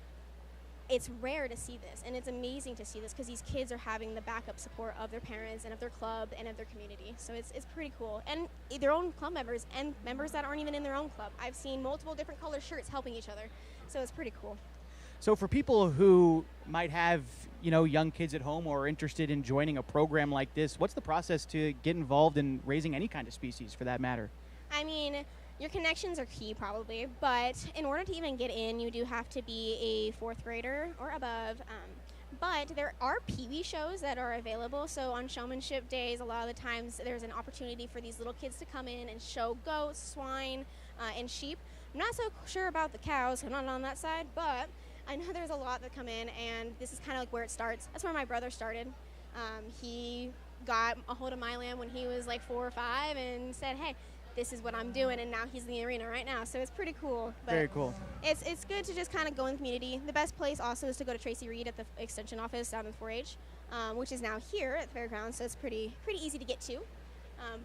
it's rare to see this, and it's amazing to see this because these kids are having the backup support of their parents and of their club and of their community. So it's pretty cool. And their own club members and members that aren't even in their own club. I've seen multiple different color shirts helping each other. So it's pretty cool. So for people who might have, young kids at home or are interested in joining a program like this, what's the process to get involved in raising any kind of species for that matter? I mean, your connections are key probably, but in order to even get in, you do have to be a fourth grader or above. But there are peewee shows that are available. So on showmanship days, a lot of the times there's an opportunity for these little kids to come in and show goats, swine, and sheep. I'm not so sure about the cows, I'm not on that side, but I know there's a lot that come in, and this is kind of like where it starts. That's where my brother started. He got a hold of my lamb when he was like 4 or 5 and said, hey, this is what I'm doing, and now he's in the arena right now, so it's pretty cool. But very cool. It's good to just kind of go in the community. The best place also is to go to Tracy Reed at the extension office down in 4-H, which is now here at the fairgrounds, so it's pretty easy to get to.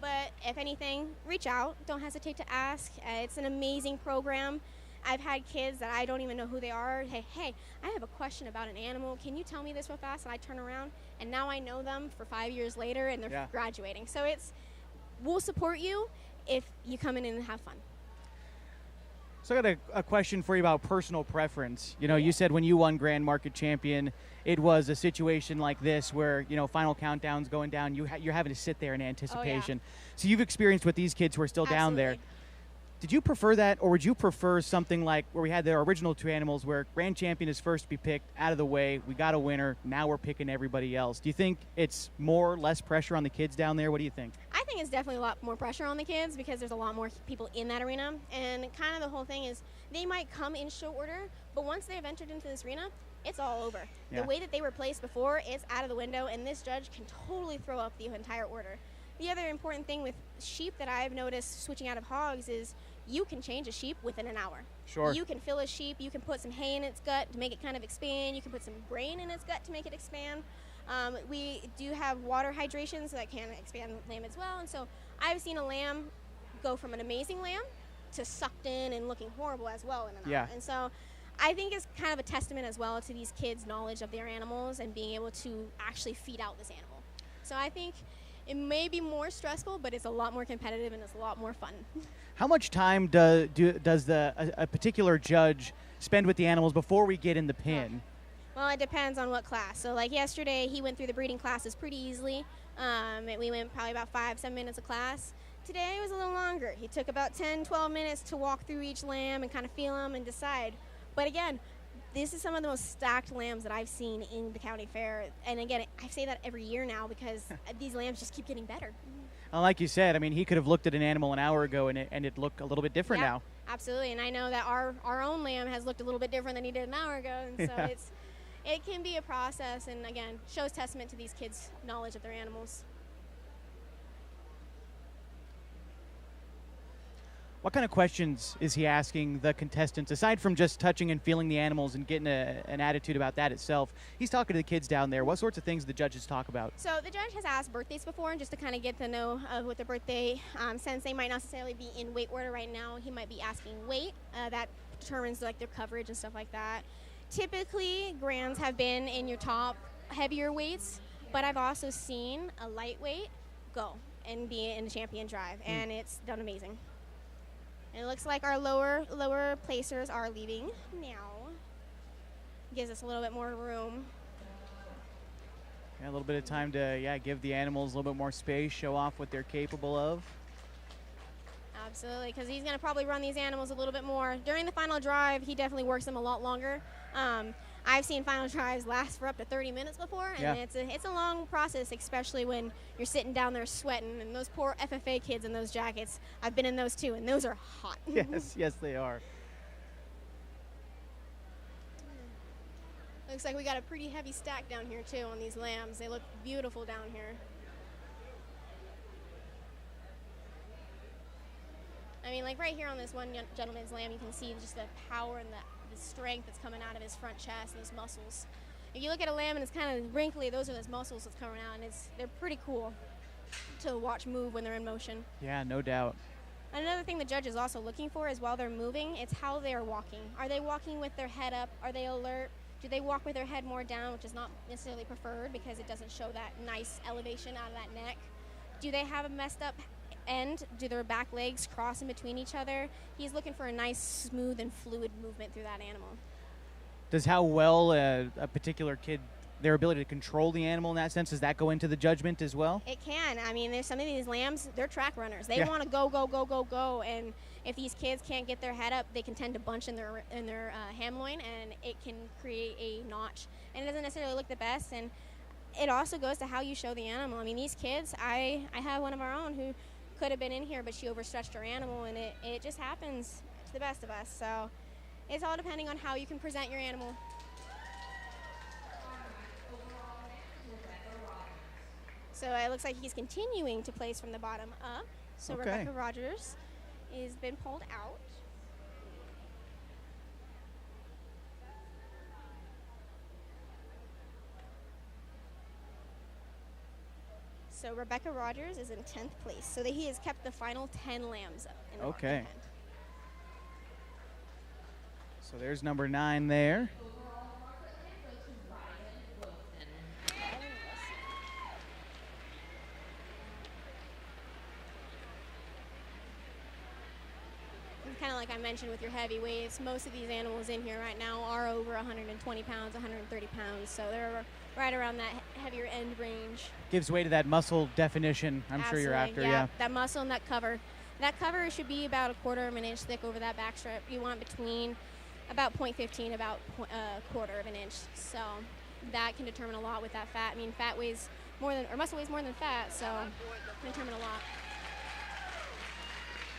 But if anything, reach out. Don't hesitate to ask. It's an amazing program. I've had kids that I don't even know who they are. Hey, I have a question about an animal. Can you tell me this real fast? And I turn around, and now I know them for 5 years later, and they're graduating. So we'll support you if you come in and have fun. So I got a question for you about personal preference. You said when you won Grand Market Champion, it was a situation like this where, final countdown's going down, you're having to sit there in anticipation. So you've experienced with these kids who are still down there. Did you prefer that, or would you prefer something like where we had the original 2 animals where Grand Champion is first to be picked, out of the way, we got a winner, now we're picking everybody else? Do you think it's more or less pressure on the kids down there? What do you think? I think it's definitely a lot more pressure on the kids because there's a lot more people in that arena. And kind of the whole thing is they might come in show order, but once they've entered into this arena, it's all over. Yeah. The way that they were placed before, it's out of the window, and this judge can totally throw up the entire order. The other important thing with sheep that I've noticed switching out of hogs is you can change a sheep within an hour. Sure. You can fill a sheep, you can put some hay in its gut to make it kind of expand, you can put some grain in its gut to make it expand. We do have water hydration, so that can expand the lamb as well. And so I've seen a lamb go from an amazing lamb to sucked in and looking horrible as well in an hour. And so I think it's kind of a testament as well to these kids' knowledge of their animals and being able to actually feed out this animal. So I think it may be more stressful, but it's a lot more competitive and it's a lot more fun. How much time does a particular judge spend with the animals before we get in the pen? Well, it depends on what class. So like yesterday, he went through the breeding classes pretty easily. We went probably about 5-7 minutes a class. Today it was a little longer. He took about 10-12 minutes to walk through each lamb and kind of feel them and decide. But again, this is some of the most stacked lambs that I've seen in the county fair. And again, I say that every year now because these lambs just keep getting better. Like you said, I mean, he could have looked at an animal an hour ago and it looked a little bit different Yeah, now. absolutely. And I know that our own lamb has looked a little bit different than he did an hour ago. And so it can be a process, and again, shows testament to these kids' knowledge of their animals. What kind of questions is he asking the contestants, aside from just touching and feeling the animals and getting an attitude about that itself? He's talking to the kids down there. What sorts of things do the judges talk about? So the judge has asked birthdays before, and just to kind of get to know what their birthday, since they might not necessarily be in weight order right now, he might be asking weight. That determines like their coverage and stuff like that. Typically, grands have been in your top heavier weights, but I've also seen a lightweight go and be in the champion drive, and it's done amazing. And it looks like our lower placers are leaving now. Gives us a little bit more room. Yeah, a little bit of time to give the animals a little bit more space, show off what they're capable of. Absolutely, because he's going to probably run these animals a little bit more. During the final drive, he definitely works them a lot longer. I've seen final drives last for up to 30 minutes before, and it's a long process, especially when you're sitting down there sweating. And those poor FFA kids in those jackets, I've been in those too, and those are hot. Yes, they are. Looks like we got a pretty heavy stack down here too on these lambs. They look beautiful down here. I mean, like right here on this one gentleman's lamb, you can see just the power and the strength that's coming out of his front chest and his muscles. If you look at a lamb and it's kind of wrinkly, those are those muscles that's coming out, and they're pretty cool to watch move when they're in motion. Yeah, no doubt. Another thing the judge is also looking for is while they're moving, it's how they are walking. Are they walking with their head up? Are they alert? Do they walk with their head more down, which is not necessarily preferred because it doesn't show that nice elevation out of that neck? Do they have a messed up end? Do their back legs cross in between each other? He's looking for a nice, smooth, and fluid movement through that animal. Does how well a particular kid, their ability to control the animal in that sense, does that go into the judgment as well? It can. I mean, there's some of these lambs, they're track runners. They want to go, go, go, go, go, and if these kids can't get their head up, they can tend to bunch in their ham loin, and it can create a notch. And it doesn't necessarily look the best, and it also goes to how you show the animal. I mean, these kids, I have one of our own who could have been in here, but she overstretched her animal, and it just happens to the best of us. So it's all depending on how you can present your animal. So it looks like he's continuing to place from the bottom up. So Rebecca Rogers has been pulled out. So Rebecca Rogers is in 10th place. So that he has kept the final 10 lambs up in the pen. So there's number 9 there. Kind of like I mentioned with your heavyweights, most of these animals in here right now are over 120 pounds, 130 pounds, so they're right around that heavier end range. Gives way to that muscle definition I'm Absolutely. sure you're after, That muscle and that cover. That cover should be about 1/4 of an inch thick over that back strip. You want between about 0.15, about 1/4 of an inch. So that can determine a lot with that fat. I mean, fat weighs more than, or muscle weighs more than fat, so it can determine a lot.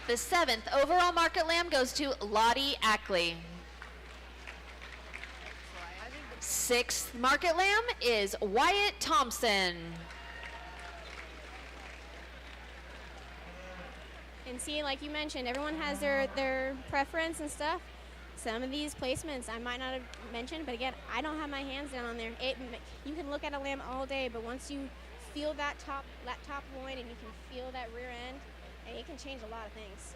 The 7th overall market lamb goes to Lottie Ackley. 6th market lamb is Wyatt Thompson. And see, like you mentioned, everyone has their preference and stuff. Some of these placements I might not have mentioned, but again, I don't have my hands down on there. You can look at a lamb all day, but once you feel that top loin and you can feel that rear end, it can change a lot of things.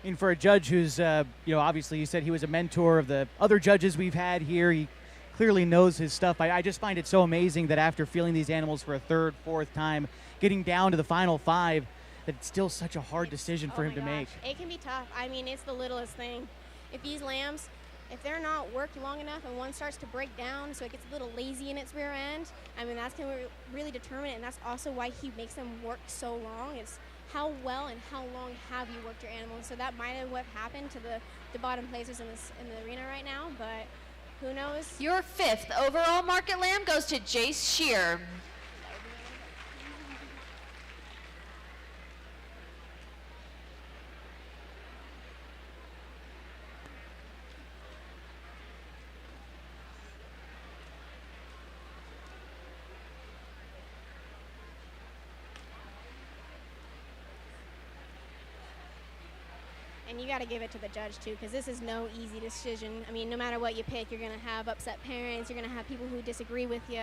And for a judge who's, obviously you said he was a mentor of the other judges we've had here, he clearly knows his stuff. I just find it so amazing that after feeling these animals for a 3rd, 4th time, getting down to the final 5, that it's still such a hard decision for him to make. It can be tough. I mean, it's the littlest thing. If these lambs, if they're not worked long enough and one starts to break down so it gets a little lazy in its rear end, I mean, that's going to really determine it, and that's also why he makes them work so long. how well and how long have you worked your animal. So that might have what happened to the bottom placers in the arena right now, but who knows? Your 5th overall market lamb goes to Jace Shear. And you got to give it to the judge, too, because this is no easy decision. I mean, no matter what you pick, you're going to have upset parents. You're going to have people who disagree with you.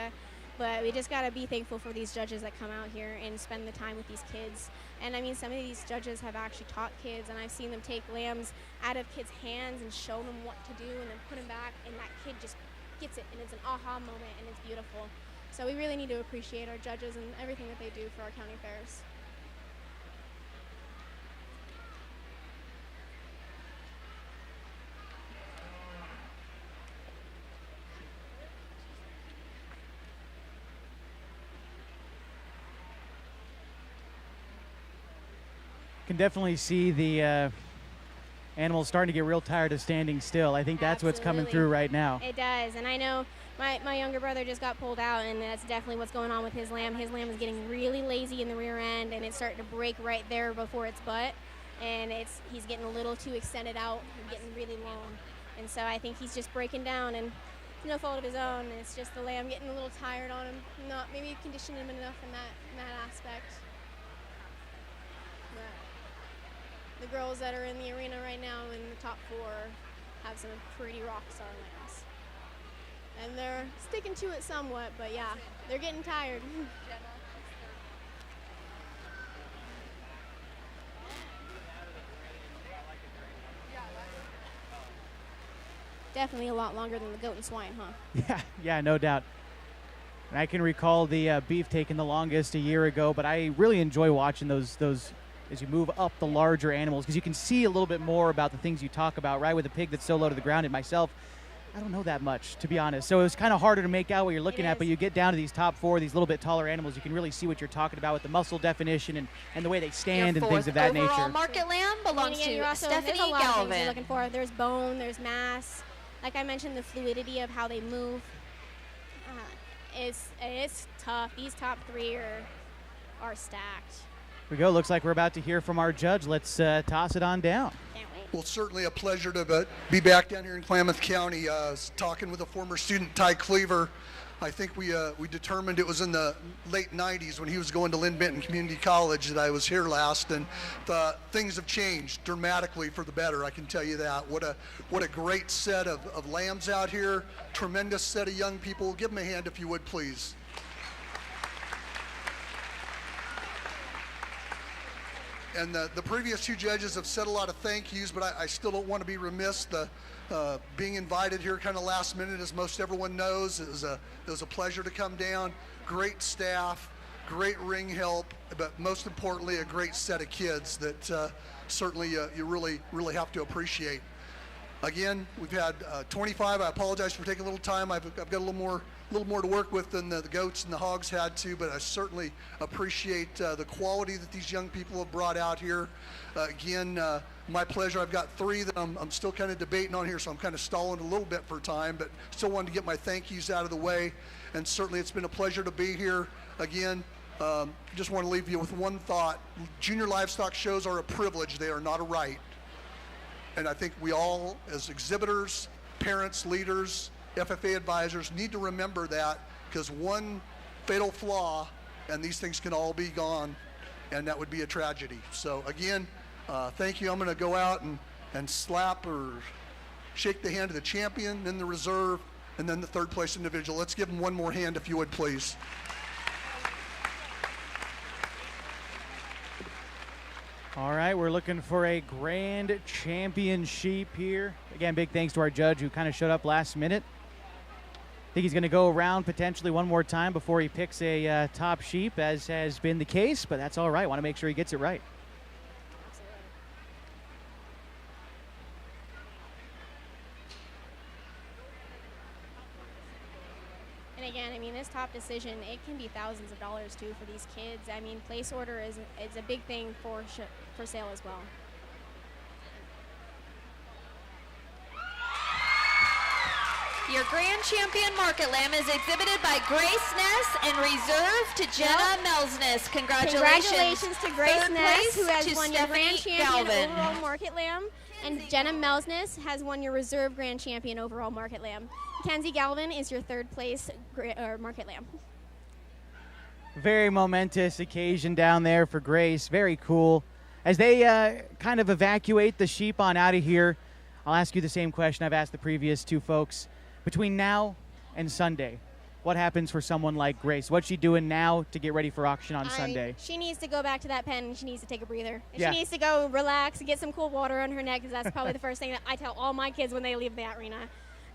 But we just got to be thankful for these judges that come out here and spend the time with these kids. And, I mean, some of these judges have actually taught kids, and I've seen them take lambs out of kids' hands and show them what to do and then put them back, and that kid just gets it, and it's an aha moment, and it's beautiful. So we really need to appreciate our judges and everything that they do for our county fairs. Can definitely see the animals starting to get real tired of standing still. I think that's what's coming through right now. It does, and I know my younger brother just got pulled out, and that's definitely what's going on with his lamb. His lamb is getting really lazy in the rear end, and it's starting to break right there before its butt, and he's getting a little too extended out and getting really long. And so I think he's just breaking down, and it's no fault of his own. It's just the lamb getting a little tired on him, not maybe conditioning him enough in that aspect. The girls that are in the arena right now in the top 4 have some pretty rock star lambs. And they're sticking to it somewhat, but yeah, they're getting tired. Definitely a lot longer than the goat and swine, huh? Yeah, no doubt. And I can recall the beef taking the longest a year ago, but I really enjoy watching those as you move up the larger animals, because you can see a little bit more about the things you talk about, right? With a pig that's so low to the ground, and myself, I don't know that much, to be honest. So it's kind of harder to make out what you're looking at, but you get down to these top 4, these little bit taller animals, you can really see what you're talking about with the muscle definition and the way they stand and things of that nature. Overall market lamb belongs to Stephanie Galvin. You're looking for. There's bone, there's mass. Like I mentioned, the fluidity of how they move. It's tough. These top 3 are stacked. Here we go. Looks like we're about to hear from our judge. Let's toss it on down. Well, certainly a pleasure to be back down here in Klamath County. Talking with a former student, Ty Cleaver. I think we determined it was in the late 90s when he was going to Lynn Benton Community College that I was here last, and things have changed dramatically for the better, I can tell you that. What a great set of lambs out here. Tremendous set of young people. Give them a hand if you would, please. And the previous 2 judges have said a lot of thank yous, but I still don't want to be remiss. Being invited here kind of last minute, as most everyone knows, it was a pleasure to come down. Great staff, great ring help, but most importantly, a great set of kids that certainly you really have to appreciate. Again, we've had 25. I apologize for taking a little time. I've got a little more to work with than the goats and the hogs had to, but I certainly appreciate the quality that these young people have brought out here. Again, my pleasure. I've got 3 that I'm still kind of debating on here, so I'm kind of stalling a little bit for time, but still wanted to get my thank yous out of the way. And certainly it's been a pleasure to be here. Again, just want to leave you with one thought. Junior livestock shows are a privilege. They are not a right. And I think we all, as exhibitors, parents, leaders, FFA advisors, need to remember that, because one fatal flaw and these things can all be gone, and that would be a tragedy. So again, thank you. I'm going to go out and slap or shake the hand of the champion, then the reserve, and then the 3rd place individual. Let's give them one more hand if you would, please. All right, we're looking for a grand champion sheep here. Again, big thanks to our judge who kind of showed up last minute. I think he's going to go around potentially one more time before he picks a top sheep, as has been the case, but that's all right. Want to make sure he gets it right. And again, I mean, this top decision, it can be thousands of dollars too for these kids. I mean, place order is a big thing for sale as well. Your grand champion market lamb is exhibited by Grace Ness and reserved to Jenna Melsness. Congratulations. Congratulations to Grace Third Ness, place who has to won your grand Stephanie champion Galvin. overall market lamb, and Jenna Melsness has won your reserve grand champion overall market lamb. Mackenzie Galvin is your third place market lamb. Very momentous occasion down there for Grace. Very cool. As they kind of evacuate the sheep on out of here, I'll ask you the same question I've asked the previous two folks. Between now and Sunday, what happens for someone like Grace? What's she doing now to get ready for auction on Sunday? She needs to go back to that pen and she needs to take a breather. Yeah. She needs to go relax and get some cool water on her neck, because that's probably the first thing that I tell all my kids when they leave the arena.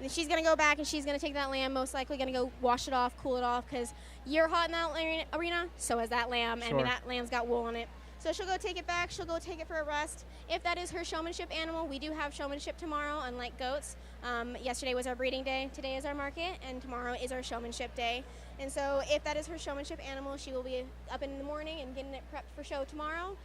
And she's going to go back and she's going to take that lamb, most likely going to go wash it off, cool it off, because you're hot in that arena, so is that lamb. Sure. I mean, that lamb's got wool on it. So she'll go take it back. She'll go take it for a rest. If that is her showmanship animal, we do have showmanship tomorrow, unlike goats. Yesterday was our breeding day. Today is our market, and tomorrow is our showmanship day. And so if that is her showmanship animal, she will be up in the morning and getting it prepped for show tomorrow.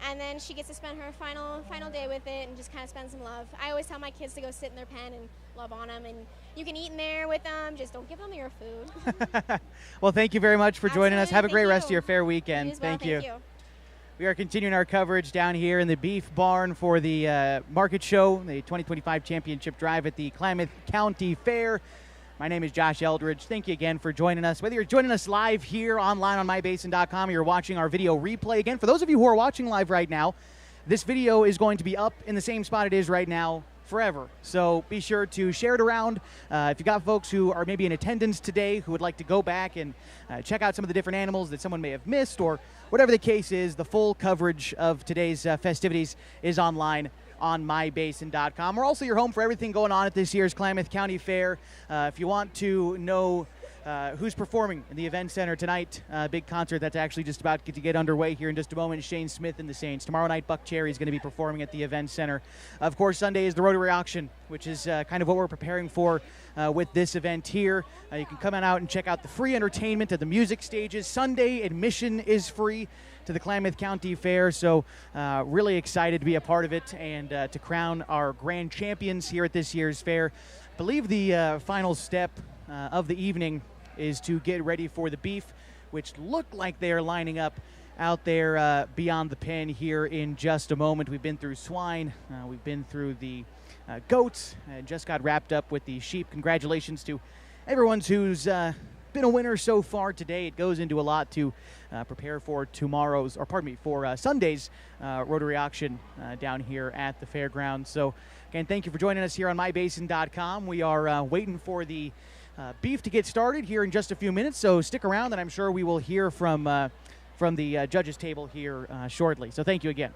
And then she gets to spend her final day with it and just kind of spend some love. I always tell my kids to go sit in their pen and love on them. And you can eat in there with them. Just don't give them your food. Well, thank you very much for joining us. Have a great Thank rest you. of your fair weekend. You as well. Thank you. We are continuing our coverage down here in the beef barn for the market show, the 2025 championship drive at the Klamath County Fair. My name is Josh Eldridge. Thank you again for joining us. Whether you're joining us live here online on mybasin.com or you're watching our video replay, again, for those of you who are watching live right now, this video is going to be up in the same spot it is right now forever. So be sure to share it around. If you got folks who are maybe in attendance today who would like to go back and check out some of the different animals that someone may have missed, or whatever the case is, the full coverage of today's festivities is online on mybasin.com. We're also your home for everything going on at this year's Klamath County Fair. If you want to know who's performing in the event center tonight, big concert that's actually just about to get underway here in just a moment, Shane Smith and the Saints. Tomorrow night, Buck Cherry is going to be performing at the event center. Of course, Sunday is the Rotary Auction, which is kind of what we're preparing for with this event here. You can come on out and check out the free entertainment at the music stages. Sunday admission is free to the Klamath County Fair, so really excited to be a part of it and to crown our grand champions here at this year's fair. I believe the final step of the evening is to get ready for the beef, which look like they are lining up out there beyond the pen here in just a moment. We've been through swine, we've been through the goats, and just got wrapped up with the sheep. Congratulations to everyone who's been a winner so far today. It goes into a lot to prepare for for Sunday's Rotary Auction down here at the fairgrounds. So again, thank you for joining us here on mybasin.com. We are waiting for the beef to get started here in just a few minutes, so stick around, and I'm sure we will hear from the judges table here shortly. So thank you again.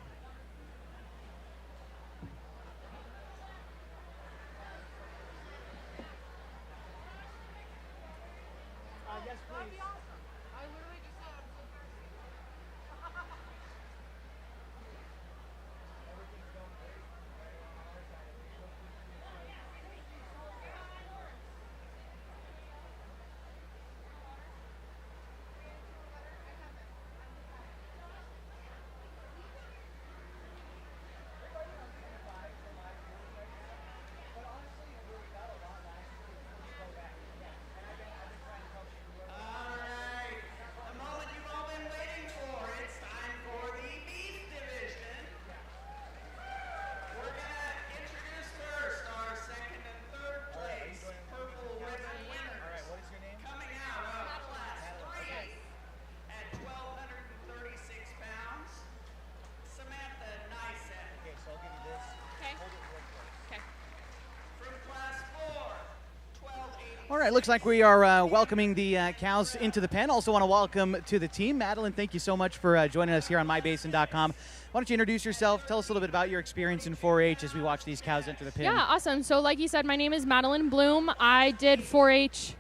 All right, looks like we are welcoming the cows into the pen. Also want to welcome to the team. Madeline, thank you so much for joining us here on mybasin.com. Why don't you introduce yourself? Tell us a little bit about your experience in 4-H as we watch these cows enter the pen. Yeah, awesome. So like you said, my name is Madeline Bloom. I did 4-H,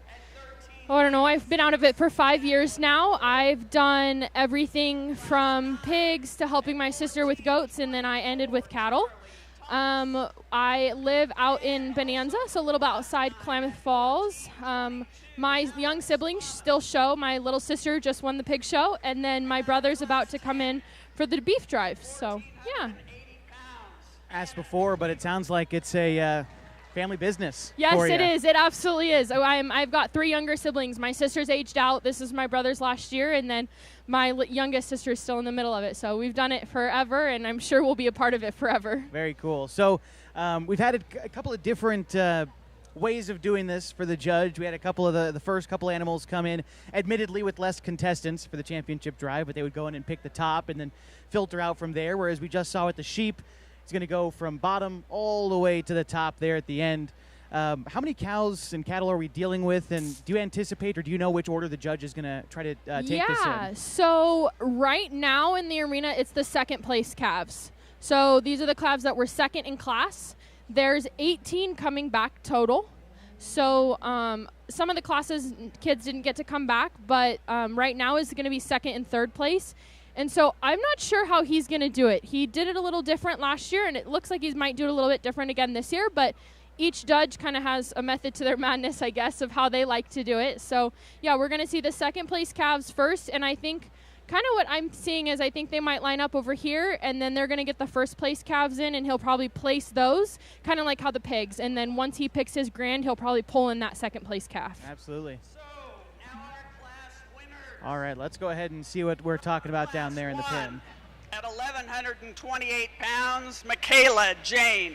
I don't know, I've been out of it for 5 years now. I've done everything from pigs to helping my sister with goats, and then I ended with cattle. I live out in Bonanza, so a little bit outside Klamath Falls. My young siblings still show. My little sister just won the pig show, and then my brother's about to come in for the beef drive. So, yeah. Asked before, but it sounds like it's a family business. Yes, for it ya. is. It absolutely is. I've got 3 younger siblings. My sister's aged out. This is my brother's last year, and then my youngest sister is still in the middle of it. So we've done it forever, and I'm sure we'll be a part of it forever. Very cool. So we've had a couple of different ways of doing this for the judge. We had a couple of the first couple animals come in, admittedly with less contestants for the championship drive, but they would go in and pick the top and then filter out from there, whereas we just saw with the sheep, it's going to go from bottom all the way to the top there at the end. How many cows and cattle are we dealing with, and do you anticipate or do you know which order the judge is going to try to take this in? Yeah, so right now in the arena, it's the second place calves. So these are the calves that were second in class. There's 18 coming back total. So some of the classes, kids didn't get to come back, but right now is going to be second and third place. And so I'm not sure how he's going to do it. He did it a little different last year, and it looks like he might do it a little bit different again this year, but each judge kind of has a method to their madness, I guess, of how they like to do it. So, yeah, we're going to see the second place calves first, and I think kind of what I'm seeing is I think they might line up over here, and then they're going to get the first place calves in, and he'll probably place those, kind of like how the pigs. And then once he picks his grand, he'll probably pull in that second place calf. Absolutely. All right, let's go ahead and see what we're talking about down there in the pen. At 1,128 pounds, Michaela Jane.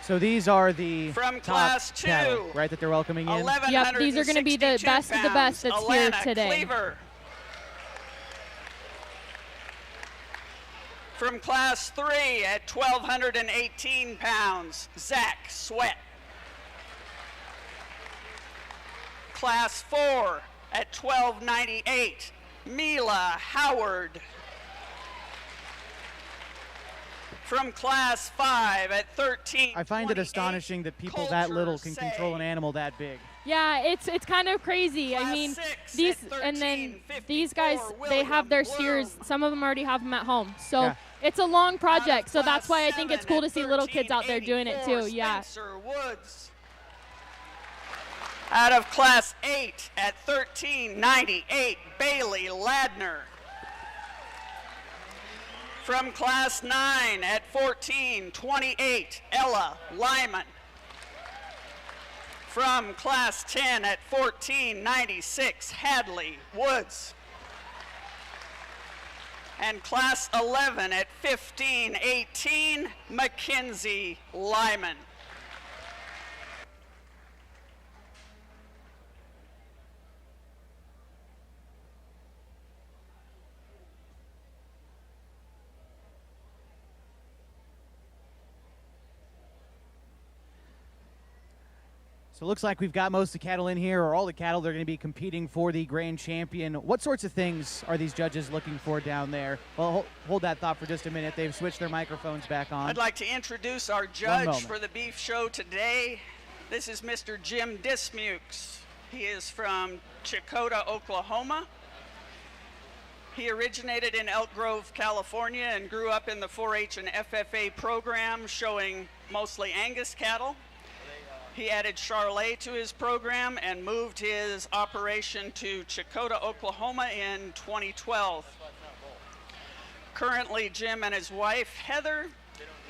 So these are the from top class 2, cattle, right, that they're welcoming in? Yep, these are going to be the best of the best that's Alana here today. Cleaver. From class 3 at 1,218 pounds, Zach Sweat. Class 4 at 1,298, Mila Howard. From class 5 at 13. I find it astonishing that people that little can control an animal that big. Yeah, it's kind of crazy. I mean, these 13, and then these guys, they have their steers. Some of them already have them at home. So yeah. It's a long project. So that's why I think it's cool to see little kids out there doing it too. Yeah. Woods. Out of class 8 at 1398, Bailey Ladner. From class 9 at 1428, Ella Lyman. From class 10 at 1496, Hadley Woods. And class 11 at 1518, Mackenzie Lyman. So it looks like we've got most of the cattle in here, or all the cattle that are going to be competing for the grand champion. What sorts of things are these judges looking for down there? Well, hold that thought for just a minute. They've switched their microphones back on. I'd like to introduce our judge for the beef show today. This is Mr. Jim Dismukes. He is from Chakota, Oklahoma. He originated in Elk Grove, California, and grew up in the 4-H and FFA program, showing mostly Angus cattle. He added Charolais to his program and moved his operation to Chakota, Oklahoma in 2012. Currently, Jim and his wife, Heather,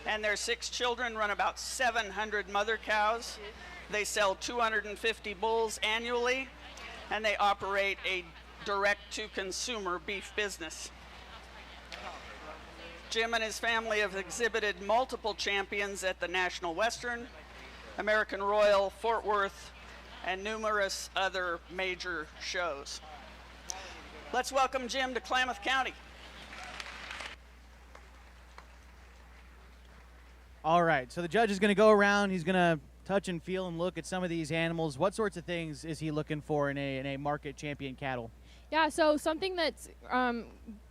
and their 6 children run about 700 mother cows. They sell 250 bulls annually, and they operate a direct-to-consumer beef business. Jim and his family have exhibited multiple champions at the National Western, American Royal, Fort Worth, and numerous other major shows. Let's welcome Jim to Klamath County. All right, so the judge is going to go around. He's going to touch and feel and look at some of these animals. What sorts of things is he looking for in a market champion cattle? Yeah, so something that's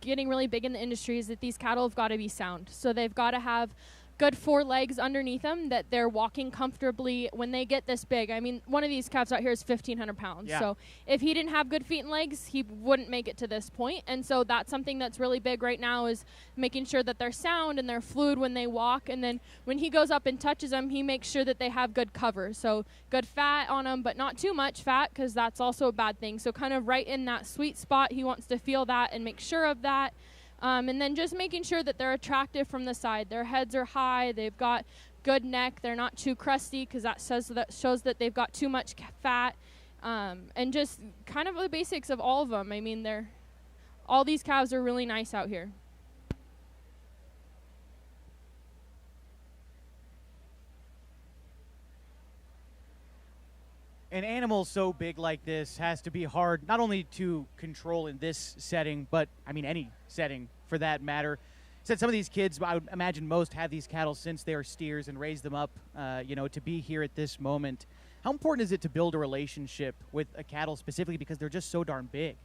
getting really big in the industry is that these cattle have got to be sound. So they've got to have good forelegs underneath them, that they're walking comfortably when they get this big. I mean, one of these calves out here is 1,500 pounds. Yeah. So if he didn't have good feet and legs, he wouldn't make it to this point. And so that's something that's really big right now, is making sure that they're sound and they're fluid when they walk. And then when he goes up and touches them, he makes sure that they have good cover. So good fat on them, but not too much fat, because that's also a bad thing. So kind of right in that sweet spot, he wants to feel that and make sure of that. And then just making sure that they're attractive from the side. Their heads are high. They've got good neck. They're not too crusty, because that shows that they've got too much fat. And just kind of the basics of all of them. I mean, all these calves are really nice out here. An animal so big like this has to be hard not only to control in this setting, but I mean any setting for that matter. Said some of these kids, I would imagine most, have these cattle since they are steers and raised them up, to be here at this moment. How important is it to build a relationship with a cattle specifically because they're just so darn big?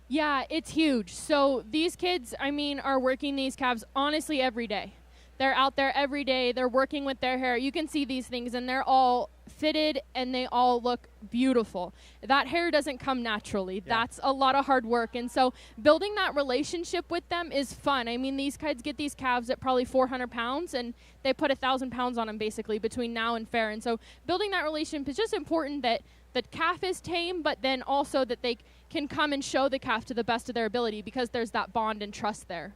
Yeah, it's huge. So these kids, I mean, are working these calves honestly every day. They're out there every day. They're working with their hair. You can see these things, and they're all fitted, and they all look beautiful. That hair doesn't come naturally. Yeah. That's a lot of hard work. And so building that relationship with them is fun. I mean, these kids get these calves at probably 400 pounds, and they put 1,000 pounds on them basically between now and fair. And so building that relationship is just important, that the calf is tame, but then also that they can come and show the calf to the best of their ability, because there's that bond and trust there.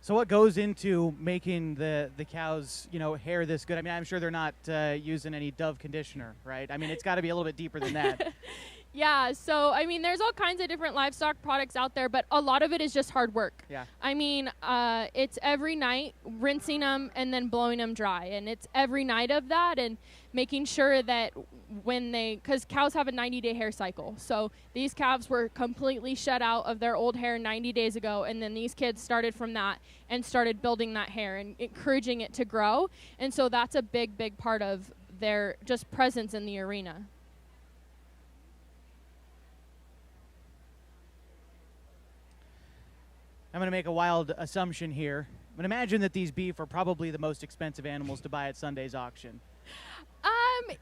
So what goes into making the cows, hair this good? I mean, I'm sure they're not using any Dove conditioner, right? I mean, it's got to be a little bit deeper than that. Yeah, so, I mean, there's all kinds of different livestock products out there, but a lot of it is just hard work. Yeah. I mean, it's every night rinsing them and then blowing them dry, and it's every night of that, and making sure that because cows have a 90-day hair cycle, so these calves were completely shut out of their old hair 90 days ago, and then these kids started from that and started building that hair and encouraging it to grow, and so that's a big, big part of their just presence in the arena. I'm going to make a wild assumption here. I'm going to imagine that these beef are probably the most expensive animals to buy at Sunday's auction.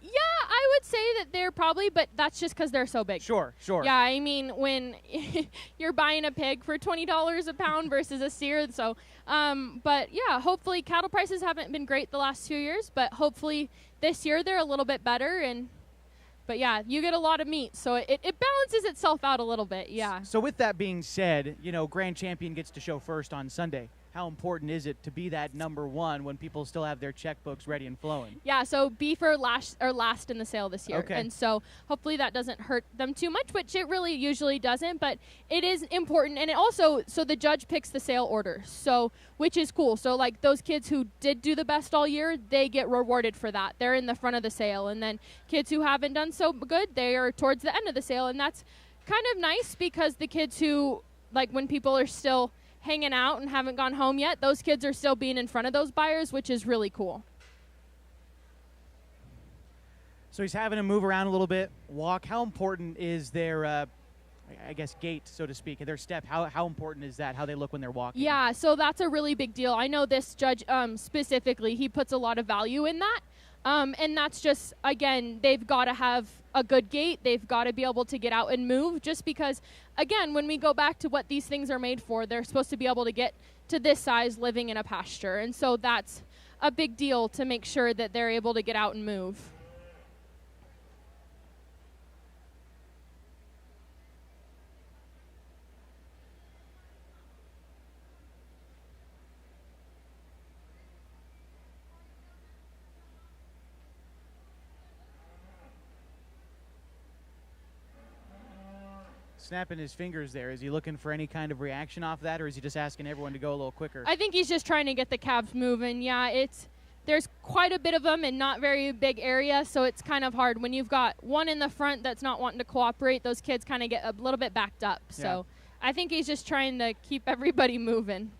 Yeah, I would say that they're probably, but that's just because they're so big. Sure. Yeah, I mean, when you're buying a pig for $20 a pound versus a steer, so, but yeah, hopefully cattle prices haven't been great the last 2 years, but hopefully this year they're a little bit better, but yeah, you get a lot of meat, so it balances itself out a little bit, yeah. So with that being said, Grand Champion gets to show first on Sunday. How important is it to be that number one when people still have their checkbooks ready and flowing? Yeah, so beef are last in the sale this year. Okay. And so hopefully that doesn't hurt them too much, which it really usually doesn't, but it is important. And it also, so the judge picks the sale order, so which is cool. So like those kids who did do the best all year, they get rewarded for that. They're in the front of the sale. And then kids who haven't done so good, they are towards the end of the sale. And that's kind of nice, because the kids who, like when people are still hanging out and haven't gone home yet, those kids are still being in front of those buyers, which is really cool. So he's having to move around a little bit, walk. How important is their, gait, so to speak, their step? How important is that, how they look when they're walking? Yeah, so that's a really big deal. I know this judge specifically, he puts a lot of value in that. And that's just, again, they've got to have a good gait. They've got to be able to get out and move, just because, again, when we go back to what these things are made for, they're supposed to be able to get to this size living in a pasture. And so that's a big deal to make sure that they're able to get out and move. Snapping his fingers there. Is he looking for any kind of reaction off that, or is he just asking everyone to go a little quicker? I think he's just trying to get the calves moving. Yeah, there's quite a bit of them and not very big area, so it's kind of hard. When you've got one in the front that's not wanting to cooperate, those kids kind of get a little bit backed up. So yeah. I think he's just trying to keep everybody moving.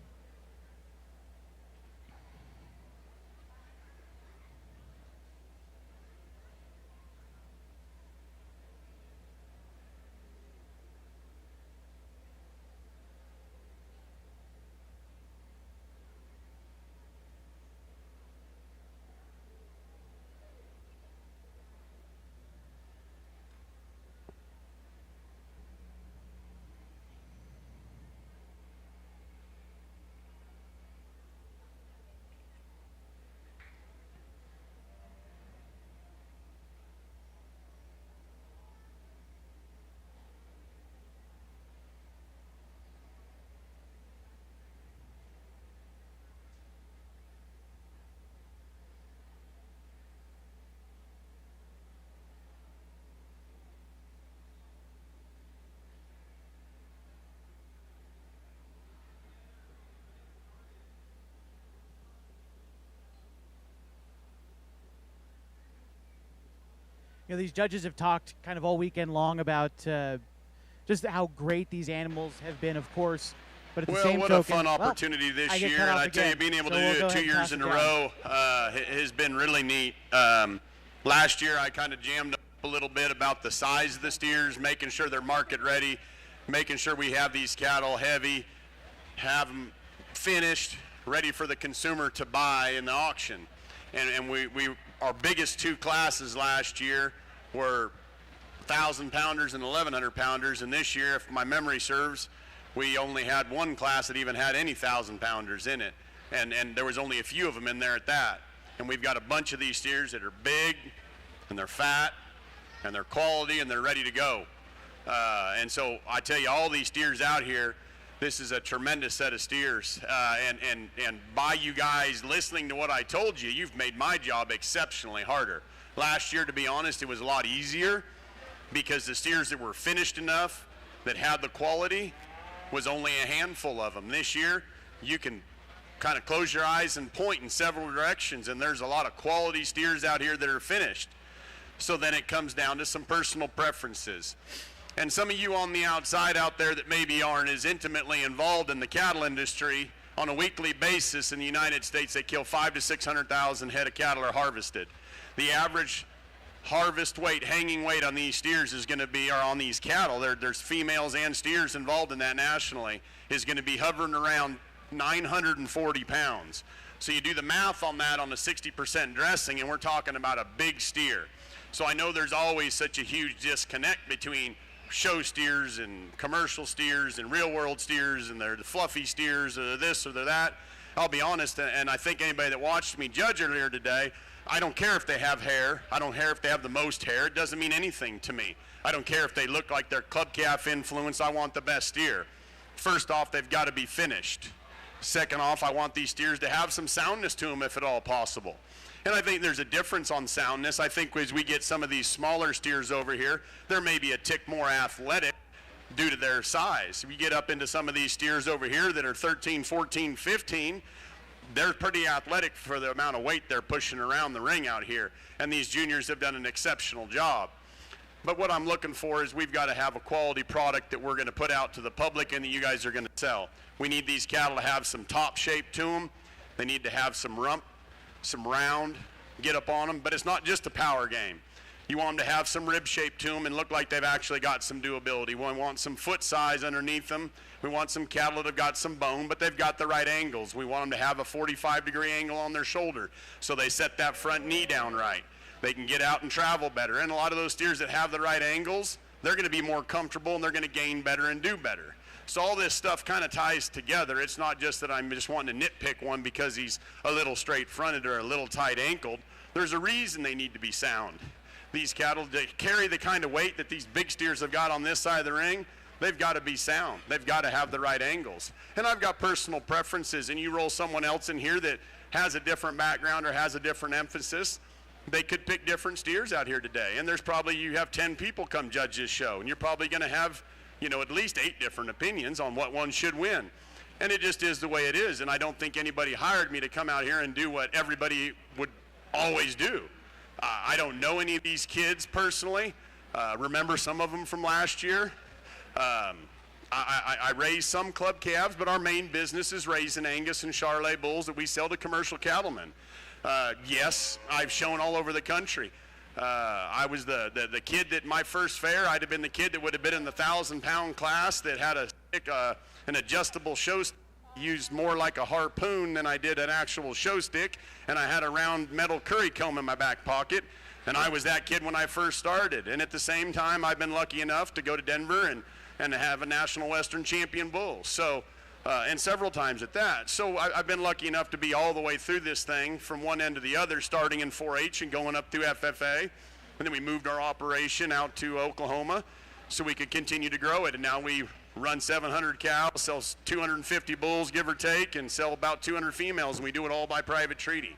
You know, these judges have talked kind of all weekend long about just how great these animals have been, of course. But at the same what token, a fun opportunity this year, and I tell you, being able to do it 2 years in a row has been really neat. Last year, I kind of jammed up a little bit about the size of the steers, making sure they're market ready, making sure we have these cattle heavy, have them finished, ready for the consumer to buy in the auction. And our biggest 2 classes last year were 1,000-pounders and 1,100-pounders, and this year, if my memory serves, we only had 1 class that even had any 1,000-pounders in it, and there was only a few of them in there at that. And we've got a bunch of these steers that are big, and they're fat, and they're quality, and they're ready to go. And so I tell you, all these steers out here, this is a tremendous set of steers. And by you guys listening to what I told you, you've made my job exceptionally harder. Last year, to be honest, it was a lot easier because the steers that were finished enough, that had the quality, was only a handful of them. This year, you can kind of close your eyes and point in several directions, and there's a lot of quality steers out here that are finished. So then it comes down to some personal preferences. And some of you on the outside out there that maybe aren't as intimately involved in the cattle industry, on a weekly basis in the United States, they kill 500,000 to 600,000 head of cattle are harvested. The average harvest weight, hanging weight on these steers is going to be, or on these cattle, there's females and steers involved in that nationally, is going to be hovering around 940 pounds. So you do the math on that on a 60% dressing, and we're talking about a big steer. So I know there's always such a huge disconnect between show steers and commercial steers and real world steers, and they're the fluffy steers, or they're this or they're that. I'll be honest, and I think anybody that watched me judge earlier today, I don't care if they have hair. I don't care if they have the most hair. It doesn't mean anything to me. I don't care if they look like they're club calf influenced. I want the best steer. First off, they've got to be finished. Second off, I want these steers to have some soundness to them if at all possible. And I think there's a difference on soundness. I think as we get some of these smaller steers over here, they're maybe a tick more athletic due to their size. We get up into some of these steers over here that are 13, 14, 15, they're pretty athletic for the amount of weight they're pushing around the ring out here. And these juniors have done an exceptional job. But what I'm looking for is we've got to have a quality product that we're going to put out to the public and that you guys are going to sell. We need these cattle to have some top shape to them. They need to have some rump, some round, get up on them. But it's not just a power game. You want them to have some rib shape to them and look like they've actually got some doability. We want some foot size underneath them. We want some cattle that have got some bone, but they've got the right angles. We want them to have a 45-degree angle on their shoulder so they set that front knee down right. They can get out and travel better. And a lot of those steers that have the right angles, they're going to be more comfortable and they're going to gain better and do better. So all this stuff kind of ties together. It's not just that I'm just wanting to nitpick one because he's a little straight-fronted or a little tight-ankled. There's a reason they need to be sound. These cattle, they carry the kind of weight that these big steers have got on this side of the ring. They've got to be sound. They've got to have the right angles. And I've got personal preferences, and you roll someone else in here that has a different background or has a different emphasis, they could pick different steers out here today. And there's probably, you have 10 people come judge this show, and you're probably going to have, you know, at least 8 different opinions on what one should win. And it just is the way it is. And I don't think anybody hired me to come out here and do what everybody would always do. I don't know any of these kids personally. Remember some of them from last year. I raise some club calves, but our main business is raising Angus and Charolais bulls that we sell to commercial cattlemen. Yes, I've shown all over the country. I was the kid that my first fair, I'd have been the kid that would have been in the 1,000-pound class that had an adjustable show stick, used more like a harpoon than I did an actual show stick, and I had a round metal curry comb in my back pocket, and I was that kid when I first started. And at the same time, I've been lucky enough to go to Denver and have a national Western champion bull. So, and several times at that. So I've been lucky enough to be all the way through this thing from one end to the other, starting in 4-H and going up through FFA. And then we moved our operation out to Oklahoma so we could continue to grow it. And now we run 700 cows, sell 250 bulls, give or take, and sell about 200 females, and we do it all by private treaty.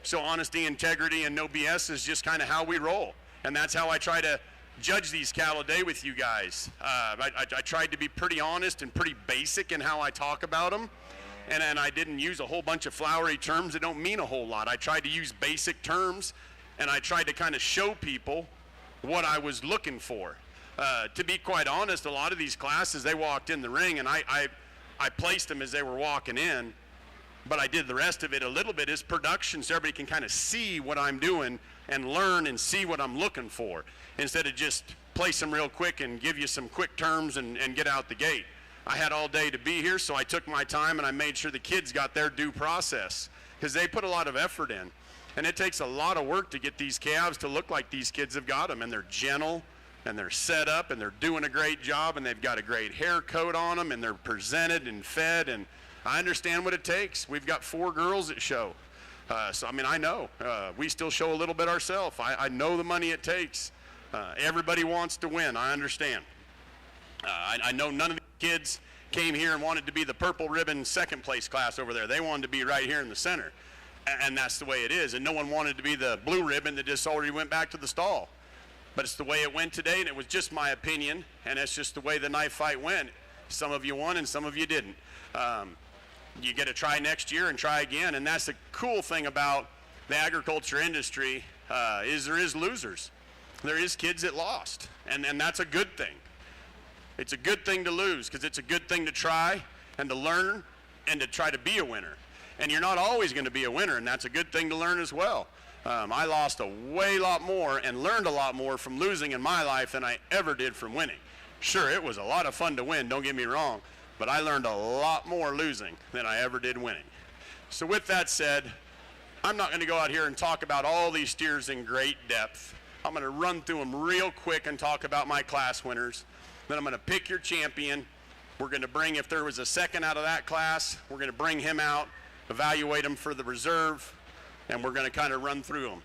So honesty, integrity, and no BS is just kind of how we roll. And that's how I try to judge these cattle today with you guys. I tried to be pretty honest and pretty basic in how I talk about them. And I didn't use a whole bunch of flowery terms that don't mean a whole lot. I tried to use basic terms and I tried to kind of show people what I was looking for. To be quite honest, a lot of these classes, they walked in the ring, and I placed them as they were walking in, but I did the rest of it a little bit as production so everybody can kind of see what I'm doing and learn and see what I'm looking for, instead of just place them real quick and give you some quick terms and get out the gate. I had all day to be here, so I took my time and I made sure the kids got their due process, because they put a lot of effort in. And it takes a lot of work to get these calves to look like these kids have got them, and they're gentle, and they're set up, and they're doing a great job, and they've got a great hair coat on them, and they're presented and fed, and I understand what it takes. We've got 4 girls that show. So, I mean, I know. We still show a little bit ourselves. I know the money it takes. Everybody wants to win. I understand. I know none of the kids came here and wanted to be the purple ribbon second place class over there. They wanted to be right here in the center. And that's the way it is. And no one wanted to be the blue ribbon that just already went back to the stall. But it's the way it went today, and it was just my opinion, and that's just the way the knife fight went. Some of you won and some of you didn't. You get to try next year and try again, and that's the cool thing about the agriculture industry, is there is losers. There is kids that lost, and that's a good thing. It's a good thing to lose, because it's a good thing to try and to learn and to try to be a winner. And you're not always going to be a winner, and that's a good thing to learn as well. I lost a lot more and learned a lot more from losing in my life than I ever did from winning. Sure, it was a lot of fun to win, don't get me wrong, but I learned a lot more losing than I ever did winning. So with that said, I'm not going to go out here and talk about all these steers in great depth. I'm going to run through them real quick and talk about my class winners. Then I'm going to pick your champion. We're going to bring, if there was a second out of that class, we're going to bring him out, evaluate him for the reserve, and we're going to kind of run through them.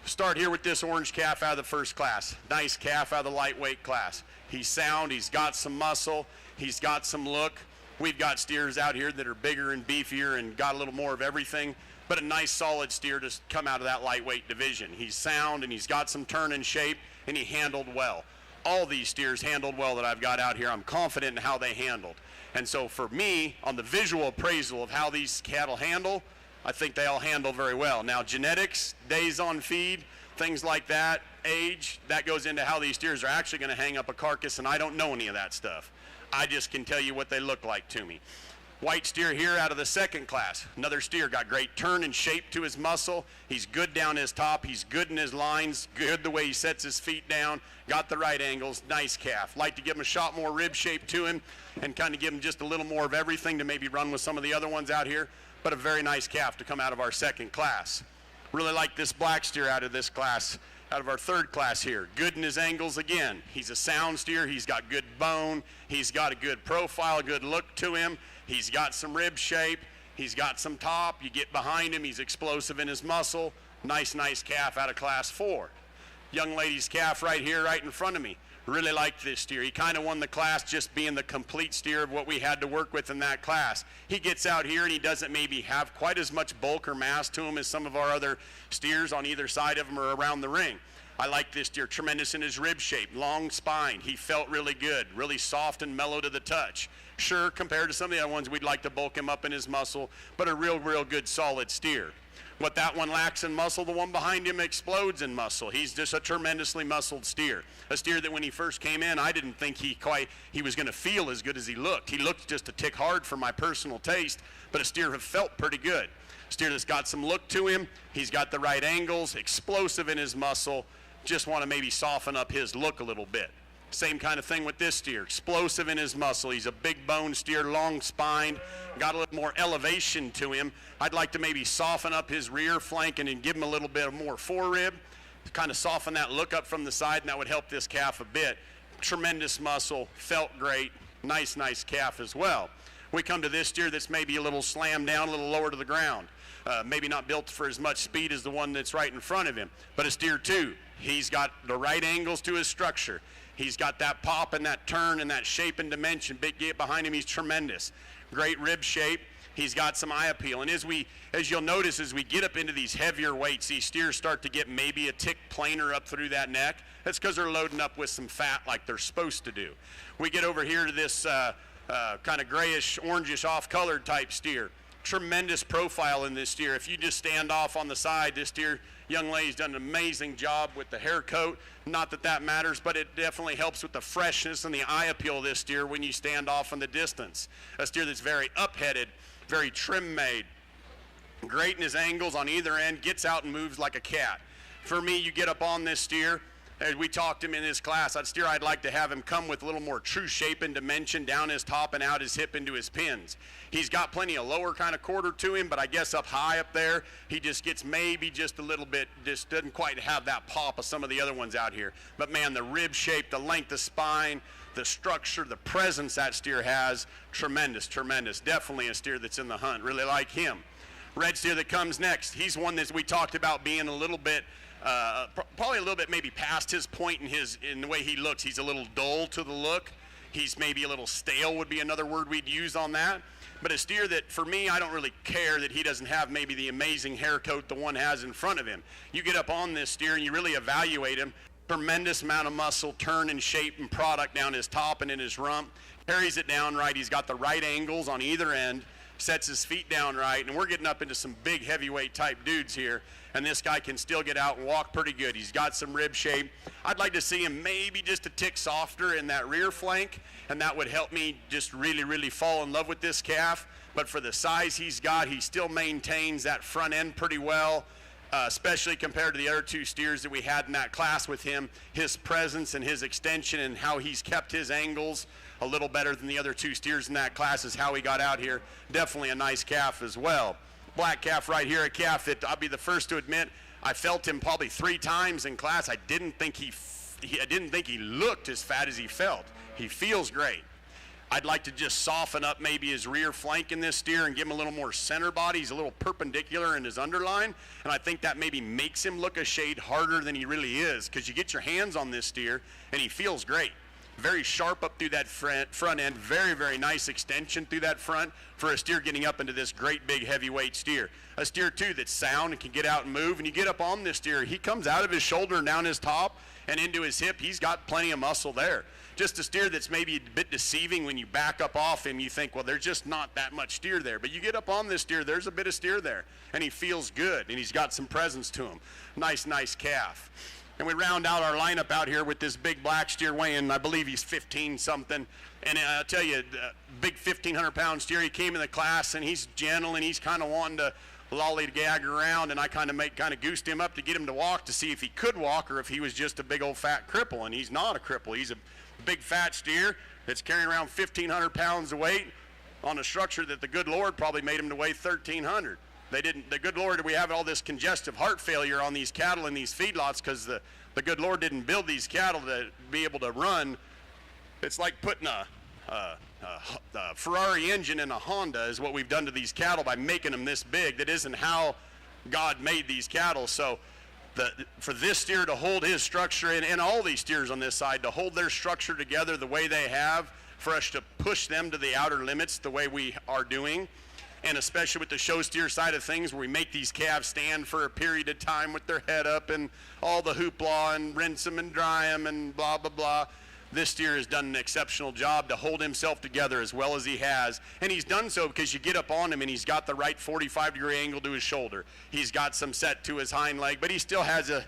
Start here with this orange calf out of the first class. Nice calf out of the lightweight class. He's sound, he's got some muscle, he's got some look. We've got steers out here that are bigger and beefier and got a little more of everything, but a nice solid steer to come out of that lightweight division. He's sound and he's got some turn and shape, and he handled well. All these steers handled well that I've got out here. I'm confident in how they handled. And so for me, on the visual appraisal of how these cattle handle, I think they all handle very well. Now, genetics, days on feed, things like that, age, that goes into how these steers are actually going to hang up a carcass, and I don't know any of that stuff. I just can tell you what they look like to me. White steer here out of the second class. Another steer, got great turn and shape to his muscle. He's good down his top. He's good in his lines, good the way he sets his feet down, got the right angles, nice calf. Like to give him a shot more rib shape to him and kind of give him just a little more of everything to maybe run with some of the other ones out here, but a very nice calf to come out of our second class. Really like this black steer out of this class, out of our third class here. Good in his angles again. He's a sound steer. He's got good bone. He's got a good profile, good look to him. He's got some rib shape. He's got some top. You get behind him, he's explosive in his muscle. Nice calf out of class 4. Young lady's calf right here, right in front of me. Really liked this steer. He kind of won the class just being the complete steer of what we had to work with in that class. He gets out here and he doesn't maybe have quite as much bulk or mass to him as some of our other steers on either side of him or around the ring. I like this steer, tremendous in his rib shape, long spine. He felt really good, really soft and mellow to the touch. Sure, compared to some of the other ones, we'd like to bulk him up in his muscle, but a real good solid steer. What that one lacks in muscle, the one behind him explodes in muscle. He's just a tremendously muscled steer. A steer that when he first came in, I didn't think he was going to feel as good as he looked. He looked just a tick hard for my personal taste, but a steer have felt pretty good. Steer that's got some look to him. He's got the right angles, explosive in his muscle. Just want to maybe soften up his look a little bit. Same kind of thing with this steer, explosive in his muscle. He's a big bone steer, long spined, got a little more elevation to him. I'd like to maybe soften up his rear flank and give him a little bit of more forerib, to kind of soften that look up from the side, and that would help this calf a bit. Tremendous muscle, felt great, nice calf as well. We come to this steer that's maybe a little slammed down, a little lower to the ground. Maybe not built for as much speed as the one that's right in front of him, but a steer too. He's got the right angles to his structure. He's got that pop and that turn and that shape and dimension. Big gate behind him, he's tremendous. Great rib shape. He's got some eye appeal. And as you'll notice, as we get up into these heavier weights, these steers start to get maybe a tick plainer up through that neck. That's because they're loading up with some fat like they're supposed to do. We get over here to this kind of grayish, orangish, off-colored type steer. tremendous profile in this steer. If you just stand off on the side, this steer, young lady's done an amazing job with the hair coat. Not that that matters, but it definitely helps with the freshness and the eye appeal of this steer when you stand off in the distance. A steer that's very up-headed, very trim-made, great in his angles on either end, gets out and moves like a cat. For me, you get up on this steer, as we talked him in this class, that steer I'd like to have him come with a little more true shape and dimension down his top and out his hip into his pins. He's got plenty of lower kind of quarter to him, but I guess up high up there, he just gets maybe just a little bit, just doesn't quite have that pop of some of the other ones out here. But man, the rib shape, the length of spine, the structure, the presence that steer has, tremendous, tremendous. Definitely a steer that's in the hunt. Really like him. Red steer that comes next, he's one that we talked about being a little bit, probably a little bit maybe past his point in the way he looks. He's a little dull to the look. He's maybe a little stale would be another word we'd use on that. But a steer that, for me, I don't really care that he doesn't have maybe the amazing hair coat the one has in front of him. You get up on this steer and you really evaluate him. Tremendous amount of muscle, turn and shape and product down his top and in his rump. Carries it down right. He's got the right angles on either end. Sets his feet down right. And we're getting up into some big heavyweight type dudes here. And this guy can still get out and walk pretty good. He's got some rib shape. I'd like to see him maybe just a tick softer in that rear flank, and that would help me just really, really fall in love with this calf. But for the size he's got, he still maintains that front end pretty well, especially compared to the other two steers that we had in that class with him. His presence and his extension and how he's kept his angles a little better than the other two steers in that class is how he got out here. Definitely a nice calf as well. Black calf right here, a calf that I'll be the first to admit I felt him probably 3 times in class. I didn't think he looked as fat as he felt. He feels great. I'd like to just soften up maybe his rear flank in this steer and give him a little more center body. He's a little perpendicular in his underline, and I think that maybe makes him look a shade harder than he really is, because you get your hands on this steer and he feels great. Very sharp up through that front end. Very, very nice extension through that front for a steer getting up into this great big heavyweight steer. A steer too that's sound and can get out and move. And you get up on this steer, he comes out of his shoulder and down his top and into his hip. He's got plenty of muscle there. Just a steer that's maybe a bit deceiving when you back up off him. You think, well, there's just not that much steer there. But you get up on this steer, there's a bit of steer there. And he feels good, and he's got some presence to him. Nice, nice calf. And we round out our lineup out here with this big black steer weighing, I believe he's 15 something. And I'll tell you, big 1,500-pound steer. He came in the class and he's gentle and he's kind of wanting to lollygag around, and I kind of goosed him up to get him to walk to see if he could walk or if he was just a big old fat cripple. And he's not a cripple. He's a big fat steer that's carrying around 1,500 pounds of weight on a structure that the good Lord probably made him to weigh 1,300. The good Lord, we have all this congestive heart failure on these cattle in these feedlots because the good Lord didn't build these cattle to be able to run. It's like putting a Ferrari engine in a Honda is what we've done to these cattle by making them this big. That isn't how God made these cattle. So for this steer to hold his structure, and all these steers on this side, to hold their structure together the way they have, for us to push them to the outer limits the way we are doing, and especially with the show steer side of things where we make these calves stand for a period of time with their head up and all the hoopla and rinse them and dry them and blah, blah, blah. This steer has done an exceptional job to hold himself together as well as he has. And he's done so because you get up on him and he's got the right 45-degree angle to his shoulder. He's got some set to his hind leg, but he still has a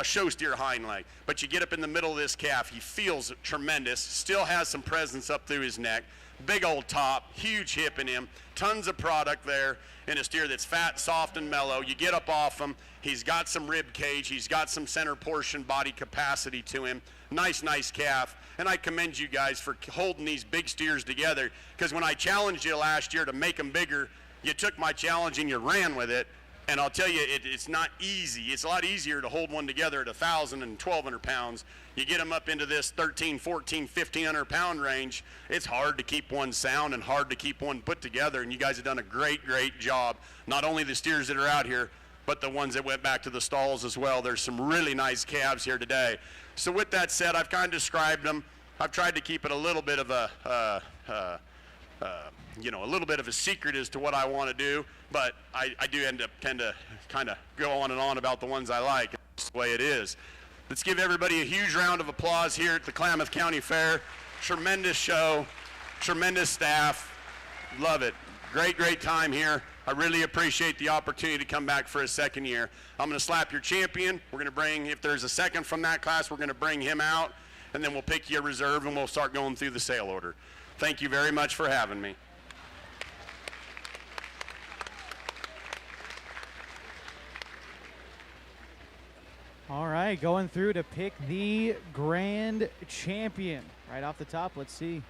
show steer hind leg. But you get up in the middle of this calf, he feels tremendous, still has some presence up through his neck. Big old top, huge hip in him, tons of product there in a steer that's fat, soft, and mellow. You get up off him, he's got some rib cage, he's got some center portion body capacity to him. Nice, nice calf. And I commend you guys for holding these big steers together, because when I challenged you last year to make them bigger, you took my challenge and you ran with it. And I'll tell you, it's not easy. It's a lot easier to hold one together at 1,000 and 1,200 pounds. You get them up into this 13, 14, 1,500 pound range, it's hard to keep one sound and hard to keep one put together. And you guys have done a great, great job. Not only the steers that are out here, but the ones that went back to the stalls as well. There's some really nice calves here today. So with that said, I've kind of described them. I've tried to keep it a little bit of a little bit of a secret as to what I want to do, but I do end up kind of go on and on about the ones I like. That's the way it is. Let's give everybody a huge round of applause here at the Klamath County Fair. Tremendous show, tremendous staff. Love it. Great time here. I really appreciate the opportunity to come back for a second year. I'm going to slap your champion. We're going to bring, if there's a second from that class, we're going to bring him out, and then we'll pick you a reserve, and we'll start going through the sale order. Thank you very much for having me. All right, going through to pick the grand champion. Right off the top, let's see.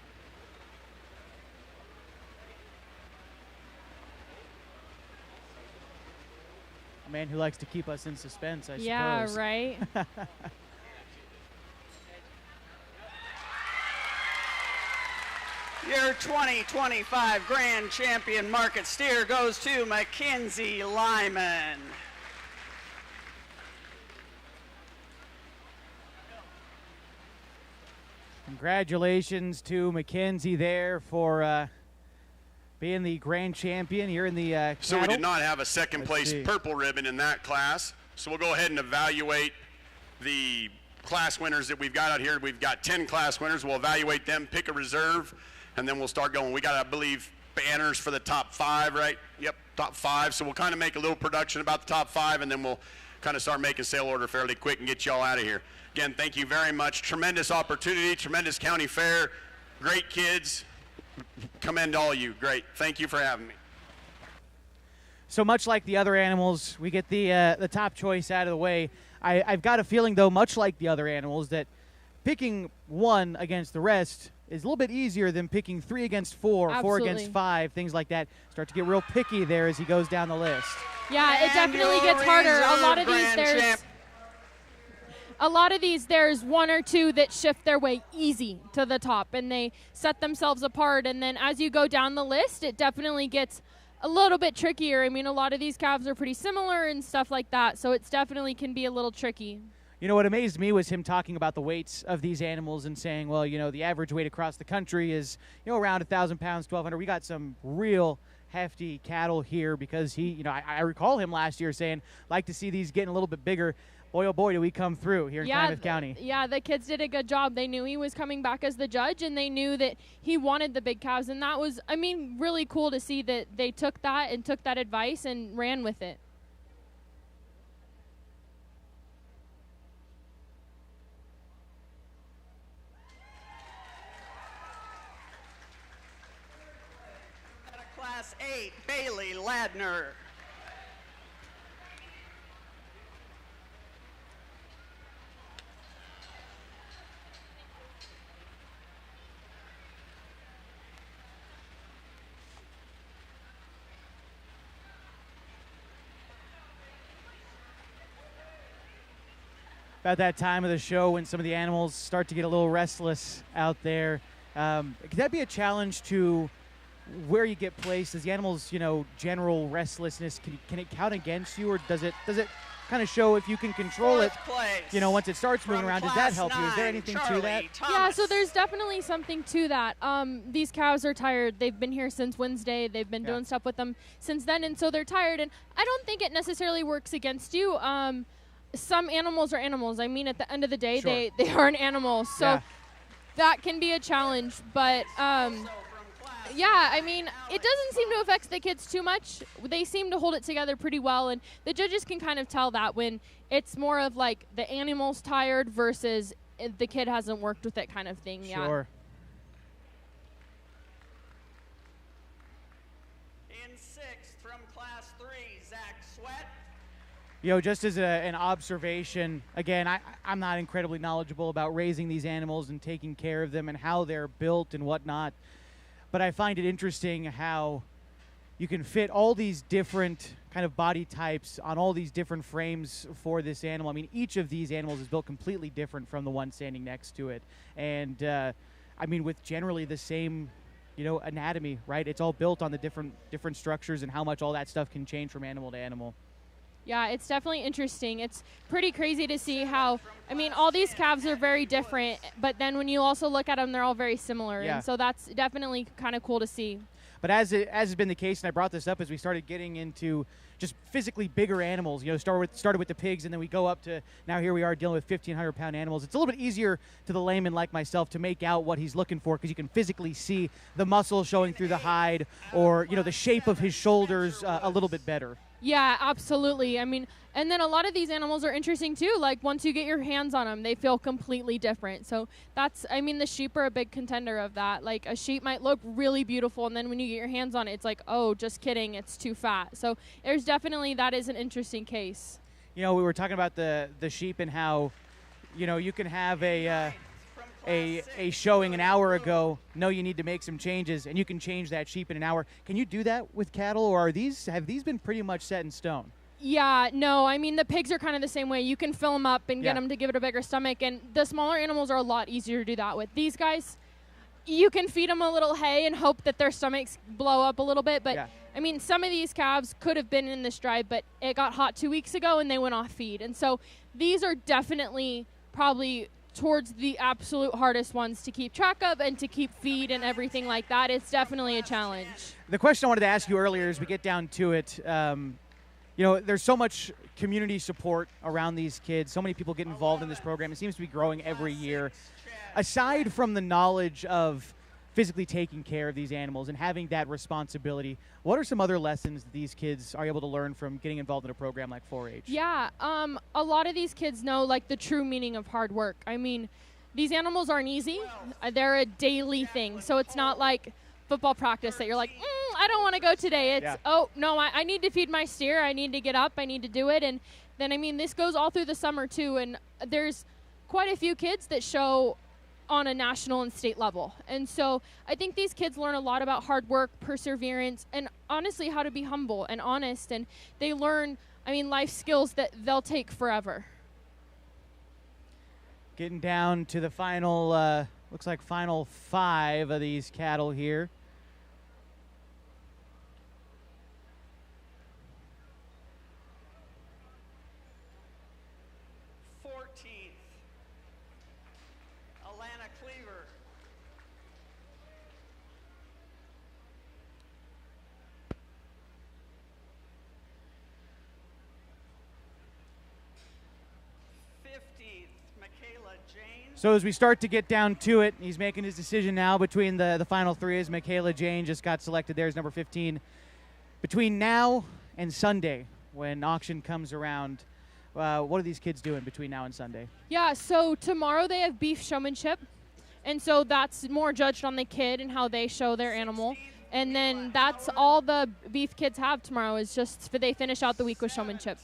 A man who likes to keep us in suspense, I suppose. Yeah, right. Your 2025 Grand Champion Market Steer goes to Mackenzie Lyman. Congratulations to Mackenzie there for being the grand champion here in the So we did not have a second place purple ribbon in that class. So we'll go ahead and evaluate the class winners that we've got out here. We've got 10 class winners. We'll evaluate them, pick a reserve, and then we'll start going. We got, I believe, banners for the top 5, right? Yep, top 5. So we'll kind of make a little production about the top 5, and then we'll kind of start making sale order fairly quick and get you all out of here. Again, thank you very much. Tremendous opportunity, tremendous county fair, great kids. Commend all you. Great. Thank you for having me. So much like the other animals, we get the top choice out of the way. I've got a feeling, though, much like the other animals, that picking one against the rest is a little bit easier than picking 3 against 4, Absolutely. 4 against 5, things like that. Start to get real picky there as he goes down the list. Yeah, it definitely gets harder. A lot of these, there's 1 or 2 that shift their way easy to the top, and they set themselves apart. And then as you go down the list, it definitely gets a little bit trickier. I mean, a lot of these calves are pretty similar and stuff like that, so it's definitely can be a little tricky. You know, what amazed me was him talking about the weights of these animals and saying, well, you know, the average weight across the country is, you know, around 1,000 pounds, 1,200. We got some real hefty cattle here because he, you know, I recall him last year saying, like to see these getting a little bit bigger. Boy, oh boy, do we come through here in Klamath County. Yeah, the kids did a good job. They knew he was coming back as the judge, and they knew that he wanted the big cows. And that was, I mean, really cool to see that they took that and took that advice and ran with it. Class 8, Bailey Ladner. About that time of the show when some of the animals start to get a little restless out there. Could that be a challenge to where you get placed? Does the animals, you know, general restlessness, can it count against you, or does it kind of show if you can control it? You know, once it starts moving around, does that help you? Is there anything to that? Yeah, so there's definitely something to that. These cows are tired. They've been here since Wednesday. They've been doing stuff with them since then, and so they're tired. And I don't think it necessarily works against you. Some animals are animals. I mean, at the end of the day, they are an animal. So that can be a challenge. But, yeah, I mean, it doesn't seem to affect the kids too much. They seem to hold it together pretty well. And the judges can kind of tell that when it's more of like the animal's tired versus the kid hasn't worked with it kind of thing. Sure. In 6th from Class 3, Zach Sweat. You know, just as an observation, again, I'm not incredibly knowledgeable about raising these animals and taking care of them and how they're built and whatnot, but I find it interesting how you can fit all these different kind of body types on all these different frames for this animal. I mean, each of these animals is built completely different from the one standing next to it. And, I mean, with generally the same, you know, anatomy, right? It's all built on the different structures and how much all that stuff can change from animal to animal. Yeah, it's definitely interesting. It's pretty crazy to see how, I mean, all these calves are very different, but then when you also look at them, they're all very similar. Yeah. And so that's definitely kind of cool to see. But as has been the case, and I brought this up as we started getting into just physically bigger animals, started with the pigs, and then we go up to now here we are dealing with 1,500-pound animals. It's a little bit easier to the layman like myself to make out what he's looking for, because you can physically see the muscle showing through the hide, or the shape of his shoulders a little bit better. Yeah, absolutely. I mean, and then a lot of these animals are interesting too. Like once you get your hands on them, they feel completely different. So the sheep are a big contender of that. Like a sheep might look really beautiful, and then when you get your hands on it, it's like, oh, just kidding, it's too fat. So there's definitely, that is an interesting case. We were talking about the sheep and how, you can have a showing an hour ago, know you need to make some changes, and you can change that sheep in an hour. Can you do that with cattle, or have these been pretty much set in stone? Yeah, no, I mean, the pigs are kind of the same way. You can fill them up and get them to give it a bigger stomach, and the smaller animals are a lot easier to do that with. These guys, you can feed them a little hay and hope that their stomachs blow up a little bit, but I mean, some of these calves could have been in this drive, but it got hot 2 weeks ago and they went off feed. And so these are definitely probably towards the absolute hardest ones to keep track of and to keep feed and everything like that. It's definitely a challenge. The question I wanted to ask you earlier as we get down to it, there's so much community support around these kids. So many people get involved in this program. It seems to be growing every year. Aside from the knowledge of physically taking care of these animals and having that responsibility, what are some other lessons that these kids are able to learn from getting involved in a program like 4-H? Yeah, a lot of these kids know like the true meaning of hard work. I mean, these animals aren't easy. They're a daily thing. So it's not like football practice that you're like, I don't want to go today. It's, oh, no, I need to feed my steer. I need to get up. I need to do it. And then, I mean, this goes all through the summer too. And there's quite a few kids that show on a national and state level. And so I think these kids learn a lot about hard work, perseverance, and honestly how to be humble and honest. And they learn, life skills that they'll take forever. Getting down to the final, looks like final 5 of these cattle here. So as we start to get down to it, he's making his decision now between the final 3 as Michaela Jane just got selected there as number 15. Between now and Sunday, when auction comes around, what are these kids doing between now and Sunday? Yeah, so tomorrow they have beef showmanship, and so that's more judged on the kid and how they show their animal. And then that's all the beef kids have tomorrow, is just they finish out the week with showmanship.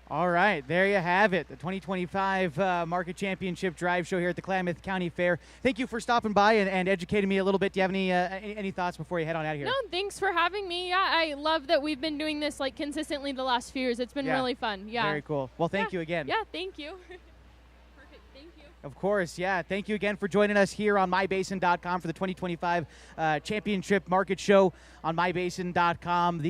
All right, there you have it, the 2025 Market Championship Drive Show here at the Klamath County Fair. Thank you for stopping by and educating me a little bit. Do you have any thoughts before you head on out of here? No, thanks for having me. Yeah, I love that we've been doing this like consistently the last few years. It's been really fun. Yeah. Very cool. Well, thank you again. Yeah, thank you. Perfect. Thank you. Of course, yeah. Thank you again for joining us here on mybasin.com for the 2025 Championship Market Show on mybasin.com.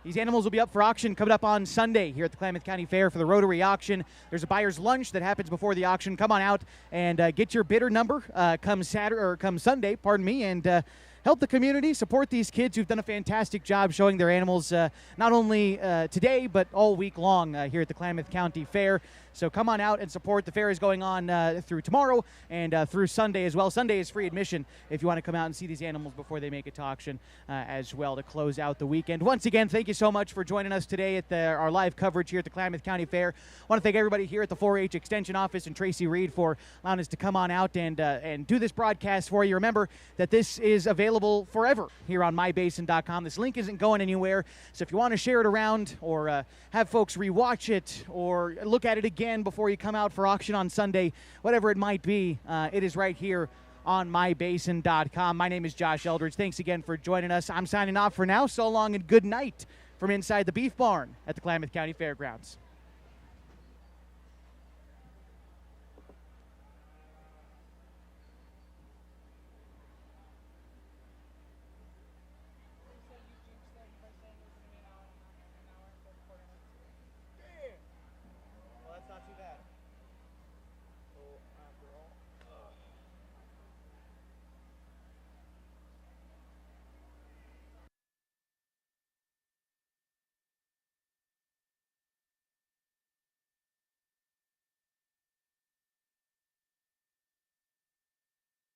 These animals will be up for auction coming up on Sunday here at the Klamath County Fair for the Rotary Auction. There's a buyer's lunch that happens before the auction. Come on out and get your bidder number come Sunday, and help the community, support these kids who've done a fantastic job showing their animals not only today but all week long here at the Klamath County Fair. So come on out and support. The fair is going on through tomorrow and through Sunday as well. Sunday is free admission if you want to come out and see these animals before they make it to auction as well to close out the weekend. Once again, thank you so much for joining us today at our live coverage here at the Klamath County Fair. I want to thank everybody here at the 4-H Extension Office and Tracy Reed for allowing us to come on out and do this broadcast for you. Remember that this is available forever here on mybasin.com. This link isn't going anywhere, so if you want to share it around or have folks rewatch it or look at it again before you come out for auction on Sunday, whatever it might be, it is right here on mybasin.com. My name is Josh Eldridge. Thanks again for joining us. I'm signing off for now. So long and good night from inside the beef barn at the Klamath County Fairgrounds.